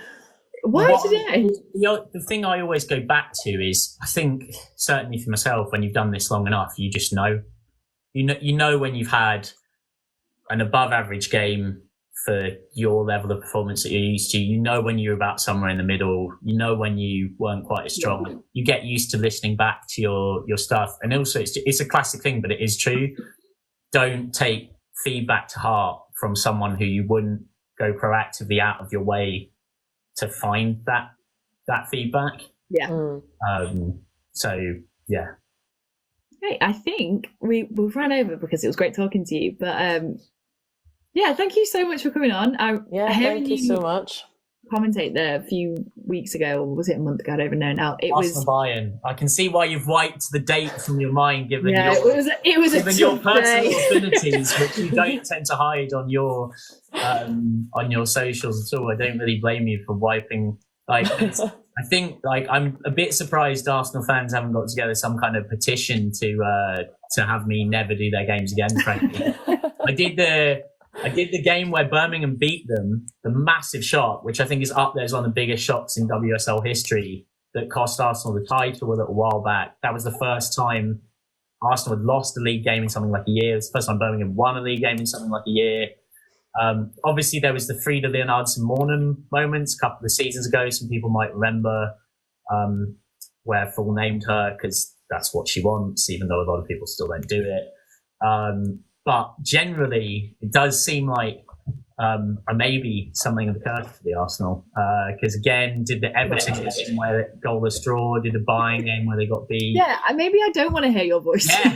why today? The thing I always go back to is, I think, certainly for myself, when you've done this long enough, you just know. You know when you've had an above average game for your level of performance that you're used to. You know when you're about somewhere in the middle. You know when you weren't quite as strong. Yeah. You get used to listening back to your stuff. And also, it's a classic thing, but it is true. Don't take feedback to heart from someone who you wouldn't go proactively out of your way to find that feedback. Yeah. So yeah. Hey, I think we've run over because it was great talking to you, but yeah, thank you so much for coming on. Thank you so much. Commentate there a few weeks ago, or was it a month ago? I don't even know now. It was Bayern. I can see why you've wiped the date from your mind, given it was given your personal affinities, which you don't tend to hide on your socials at all. I don't really blame you for wiping. Like, I think like I'm a bit surprised Arsenal fans haven't got together some kind of petition to have me never do their games again. Frankly, I did the game where Birmingham beat them, the massive shot, which I think is up there as one of the biggest shots in WSL history that cost Arsenal the title a little while back. That was the first time Arsenal had lost a league game in something like a year. It was the first time Birmingham won a league game in something like a year. Obviously, there was the Frida L.Maanum moments a couple of seasons ago. Some people might remember where Full named her because that's what she wants, even though a lot of people still don't do it. But generally, it does seem like maybe something of a curse for the Arsenal. Because again, did the Everton game where it goalless draw, did the Bayern game where they got beat. Yeah, maybe I don't want to hear your voice. Yeah.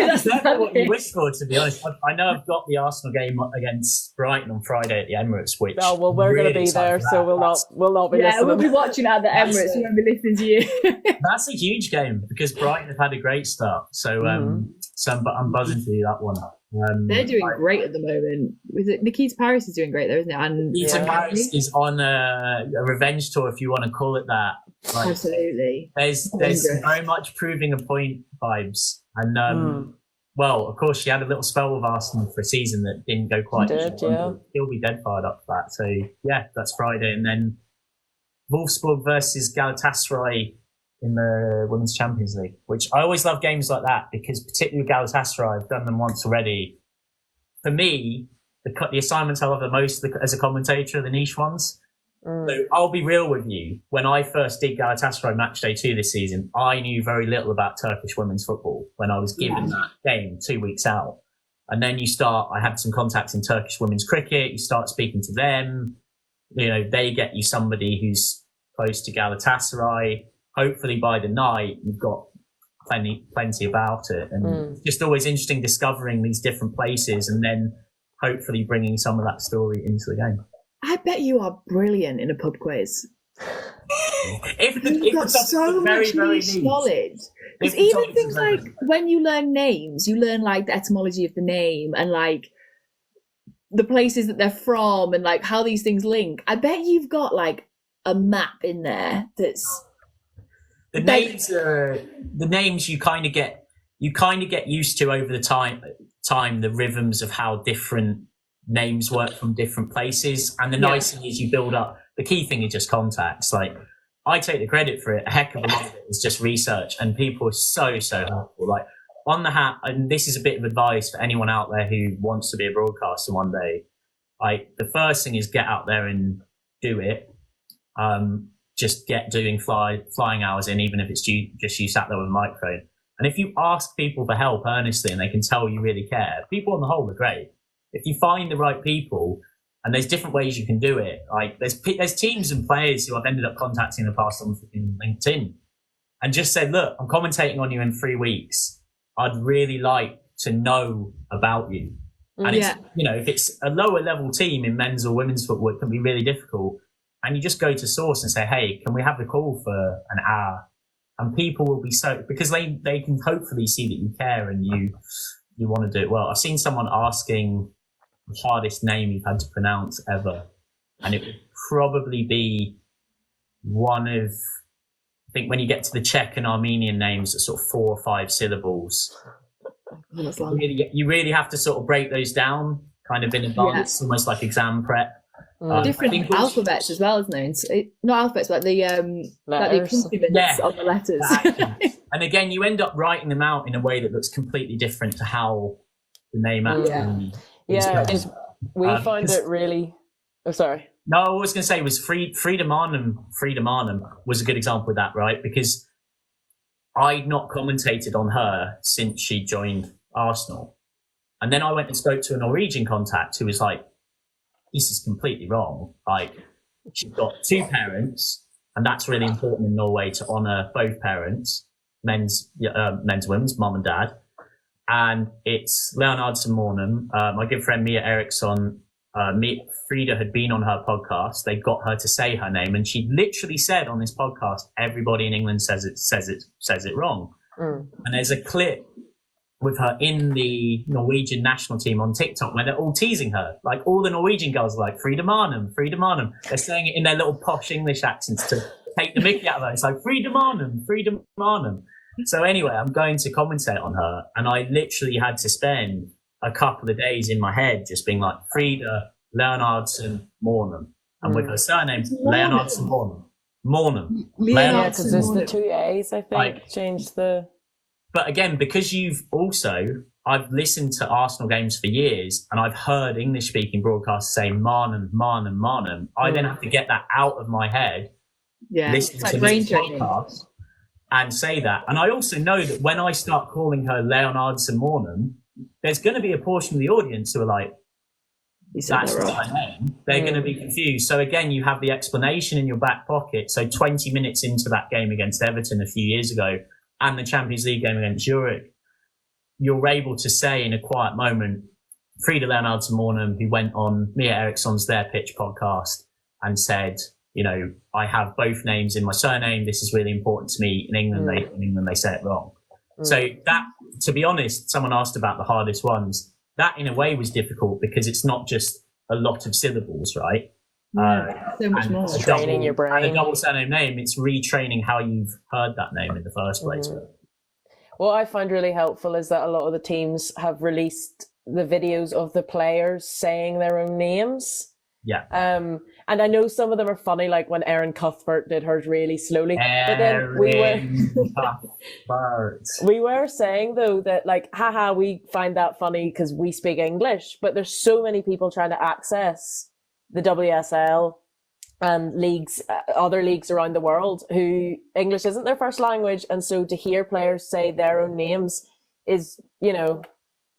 That's never what you wish for, to be honest. I know I've got the Arsenal game against Brighton on Friday at the Emirates, which Oh, well, we're really going to be there, so we'll not be Yeah, listening. we'll be watching at the Emirates. We won't be listening to you. That's a huge game because Brighton have had a great start. So, I'm buzzing to do that one. They're doing great at the moment. Was it Nikita Paris is doing great though, isn't it? And Nikita Paris is on a revenge tour, if you want to call it that. Like, absolutely. There's very much proving a point vibes. And well, of course, she had a little spell with Arsenal for a season that didn't go quite. He'll be dead fired up for that. So yeah, that's Friday, and then Wolfsburg versus Galatasaray in the Women's Champions League, which I always love games like that because particularly with Galatasaray, I've done them once already. For me, the assignments I love the most as a commentator are the niche ones. So I'll be real with you. When I first did Galatasaray match day 2 this season, I knew very little about Turkish women's football when I was given that game 2 weeks out. And then I had some contacts in Turkish women's cricket. You start speaking to them. You know, they get you somebody who's close to Galatasaray. Hopefully by the night you've got plenty about it, and it's just always interesting discovering these different places and then hopefully bringing some of that story into the game. I bet you are brilliant in a pub quiz. You've got so much niche knowledge. Because even things like when you learn names, you learn like the etymology of the name and like the places that they're from and like how these things link. I bet you've got like a map in there that's. The names you kind of get used to over the time the rhythms of how different names work from different places. And the nice thing is you build up. The key thing is just contacts. Like I take the credit for it. A heck of a lot of it is just research, and people are so helpful. Like on the hat, and this is a bit of advice for anyone out there who wants to be a broadcaster one day. Like the first thing is get out there and do it. Just get doing flying hours in, even if it's just you sat there with a microphone. And if you ask people for help earnestly and they can tell you really care, people on the whole are great. If you find the right people, and there's different ways you can do it. Like there's teams and players who I've ended up contacting in the past on LinkedIn and just said, look, I'm commentating on you in 3 weeks. I'd really like to know about you. And it's, you know, if it's a lower level team in men's or women's football, it can be really difficult. And you just go to source and say, hey, can we have the call for an hour? And people will be because they can hopefully see that you care and you want to do it well. I've seen someone asking the hardest name you've had to pronounce ever. And it would probably be one of, I think when you get to the Czech and Armenian names, it's sort of 4 or 5 syllables. You really have to sort of break those down kind of in advance, almost like exam prep. Different alphabets as well, isn't there? Not alphabets, but the accompaniments on the letters. Exactly. And again, you end up writing them out in a way that looks completely different to how the name actually is. We find it really. Oh, sorry. No, I was going to say was Frida L.Maanum was a good example of that, right? Because I'd not commentated on her since she joined Arsenal, and then I went and spoke to a Norwegian contact who was like, this is completely wrong. Like, she's got 2 parents, and that's really important in Norway to honour both parents, men's and women's, mum and dad. And it's L.Maanum. My good friend Mia Eriksson, Frida had been on her podcast. They got her to say her name, and she literally said on this podcast, everybody in England says it wrong. And there's a clip with her in the Norwegian national team on TikTok, where they're all teasing her. Like, all the Norwegian girls are like, Frida Marnum, Frida Marnum. They're saying it in their little posh English accents to take the mickey out of her. It's like, Frida Marnum, Frida Marnum. So anyway, I'm going to commentate on her, and I literally had to spend a couple of days in my head just being like, Frida Leonardsen Mornum. And with her surname, Leonardsen Mornum. Mornum. Yeah, because there's the two A's, I think, Like, changed the... But again, because I've listened to Arsenal games for years, and I've heard English-speaking broadcasters say Marnum, Marnum, Marnum. I then have to get that out of my head, listen to this podcast, and say that. And I also know that when I start calling her Leonardsen Mornum, there's going to be a portion of the audience who are like, that's not her name. They're going to be confused. So again, you have the explanation in your back pocket. So 20 minutes into that game against Everton a few years ago, and the Champions League game against Zurich, you're able to say in a quiet moment, Frida Leonardsen Mornum, who went on Mia Eriksson's Their Pitch podcast and said, you know, I have both names in my surname. This is really important to me. In England, they say it wrong. So that, to be honest, someone asked about the hardest ones. That in a way was difficult because it's not just a lot of syllables, right? So much more. Training your brain. And a double surname name, it's retraining how you've heard that name in the first place. What I find really helpful is that a lot of the teams have released the videos of the players saying their own names. Yeah. And I know some of them are funny, like when Erin Cuthbert did hers really slowly. But then we were saying though that like, haha, we find that funny because we speak English, but there's so many people trying to access the WSL and leagues, other leagues around the world who English isn't their first language. And so to hear players say their own names is, you know,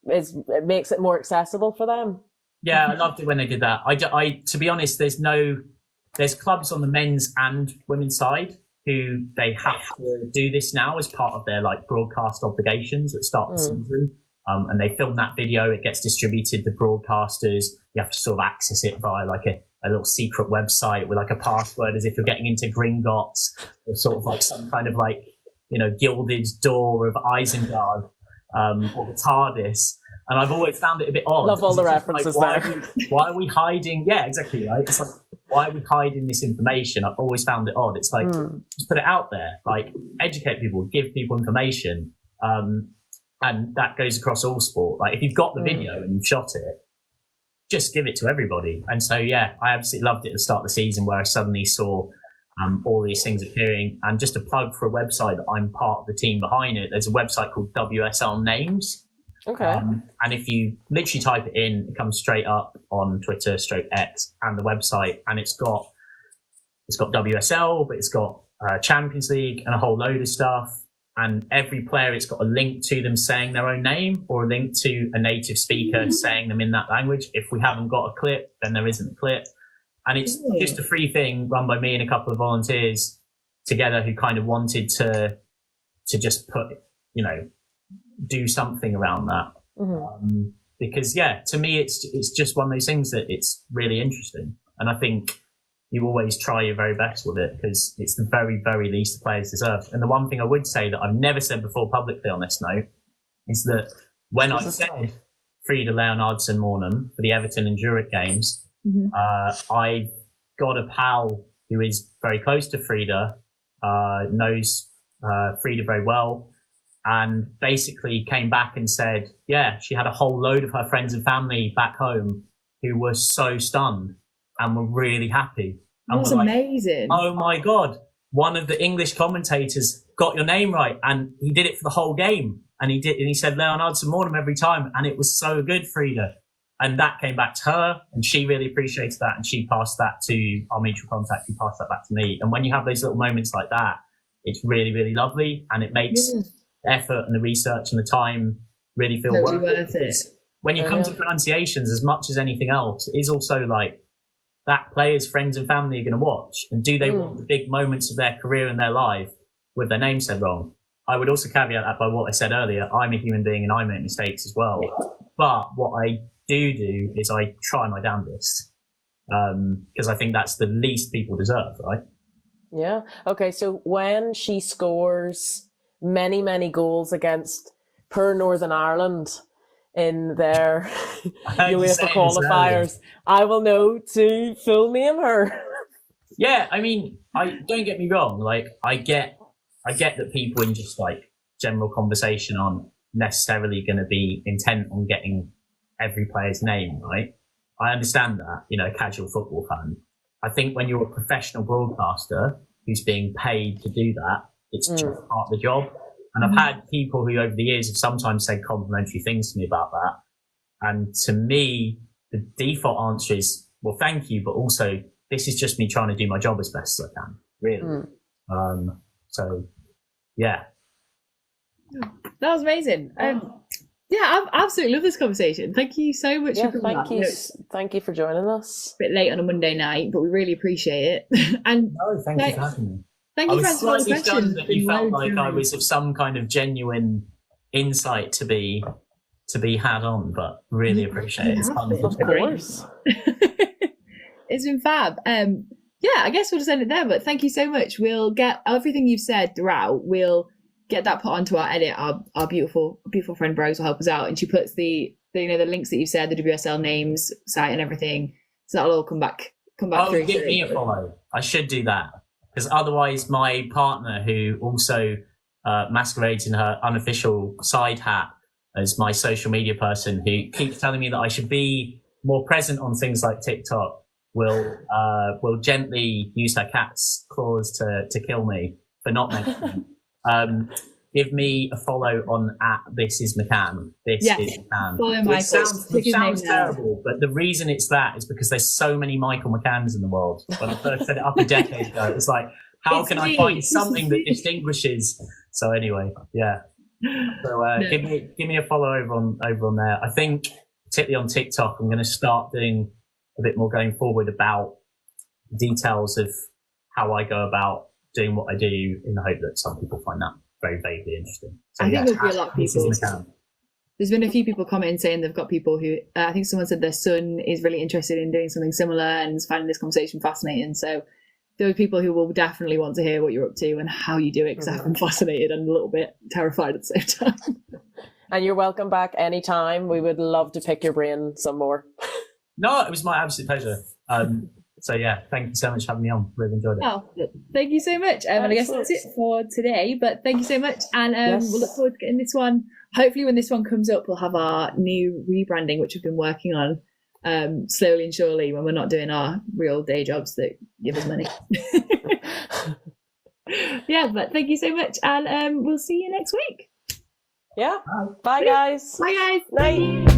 it makes it more accessible for them. Yeah, I loved it when they did that. I to be honest, there's clubs on the men's and women's side who they have to do this now as part of their like broadcast obligations at the start of the season. And they film that video, it gets distributed to broadcasters. You have to sort of access it via like a little secret website with like a password as if you're getting into Gringotts or sort of like some kind of like, you know, gilded door of Isengard or the TARDIS. And I've always found it a bit odd. Love all the references like, there. Why are we hiding? Yeah, exactly, right? It's like, why are we hiding this information? I've always found it odd. It's like, just put it out there. Like, educate people, give people information. And that goes across all sport. Like, if you've got the video and you've shot it, just give it to everybody. And so, yeah, I absolutely loved it at the start of the season where I suddenly saw all these things appearing. And just a plug for a website that I'm part of the team behind it. There's a website called WSL Names. Okay. And if you literally type it in, it comes straight up on Twitter, /X, and the website. And it's got WSL, but it's got Champions League and a whole load of stuff. And every player, it's got a link to them saying their own name or a link to a native speaker saying them in that language. If we haven't got a clip, then there isn't a clip. And it's just a free thing run by me and a couple of volunteers together who kind of wanted to just put, you know, do something around that. Because, yeah, to me, it's just one of those things that it's really interesting. And I think you always try your very best with it because it's the very, very least the players deserve. And the one thing I would say that I've never said before publicly on this note is that when I said Frida Leonardsen Mornum for the Everton and Zurich games, I got a pal who is very close to Frida, knows Frida very well, and basically came back and said, yeah, she had a whole load of her friends and family back home who were so stunned and were really happy. And That's like, amazing. oh my God, one of the English commentators got your name right. And he did it for the whole game. And he said Leonardsen Mornum every time. And it was so good, Frida. And that came back to her and she really appreciated that. And she passed that to our mutual contact, who passed that back to me. And when you have those little moments like that, it's really, really lovely. And it makes the effort and the research and the time really feel worth it. When you come to pronunciations, as much as anything else, it is also like, that players, friends and family are going to watch. And do they want the big moments of their career and their life with their name said wrong? I would also caveat that by what I said earlier. I'm a human being and I make mistakes as well. But what I do is I try my damnedest. Because I think that's the least people deserve, right? Yeah. Okay, so when she scores many, many goals against poor Northern Ireland in their UEFA saying qualifiers, I will know to full name her. Yeah, I mean, I don't get me wrong. Like, I get that people in just like general conversation aren't necessarily going to be intent on getting every player's name right. I understand that, you know, casual football fan. I think when you're a professional broadcaster who's being paid to do that, it's just part of the job. And I've had people who over the years have sometimes said complimentary things to me about that. And to me, the default answer is, well, thank you, but also this is just me trying to do my job as best as I can, really. So, yeah. That was amazing. Yeah, I absolutely love this conversation. Thank you so much for coming on. Thank you for joining us. A bit late on a Monday night, but we really appreciate it. And no, thank you for having me. Thank you for answering all the questions. I was slightly stunned that you felt like I was of some kind of genuine insight to be had on, but really appreciate it. It's fun. Of course. It's been fab. Yeah, I guess we'll just end it there, but thank you so much. We'll get everything you've said throughout. We'll get that put onto our edit. Our beautiful friend Rose will help us out, and she puts the links that you've said, the WSL names, site, and everything. So that'll all come back through. Give me a follow. I should do that, because otherwise my partner, who also masquerades in her unofficial side hat as my social media person, who keeps telling me that I should be more present on things like TikTok, will gently use her cat's claws to kill me for not mentioning. Give me a follow on @ThisIsMcCann. This is McCann. Follow Michael. Which sounds terrible, but the reason it's that is because there's so many Michael McCanns in the world. When I first set it up a decade ago, it's like, how can I find something that distinguishes? So anyway, yeah. So give me a follow over on there. I think particularly on TikTok, I'm going to start doing a bit more going forward about details of how I go about doing what I do, in the hope that some people find that very vaguely interesting. So, I think there'll be a lot of people. McCann. There's been a few people commenting saying they've got people who, I think someone said their son is really interested in doing something similar and is finding this conversation fascinating. So there are people who will definitely want to hear what you're up to and how you do it, because I've been fascinated and a little bit terrified at the same time. And you're welcome back anytime. We would love to pick your brain some more. No, it was my absolute pleasure. So yeah, thank you so much for having me on. Really enjoyed it. Oh, thank you so much. And I guess that's it for today. But thank you so much, and we'll look forward to getting this one. Hopefully, when this one comes up, we'll have our new rebranding, which we've been working on slowly and surely, when we're not doing our real day jobs that give us money. Yeah, but thank you so much, and we'll see you next week. Yeah. Bye guys. Bye guys. Night.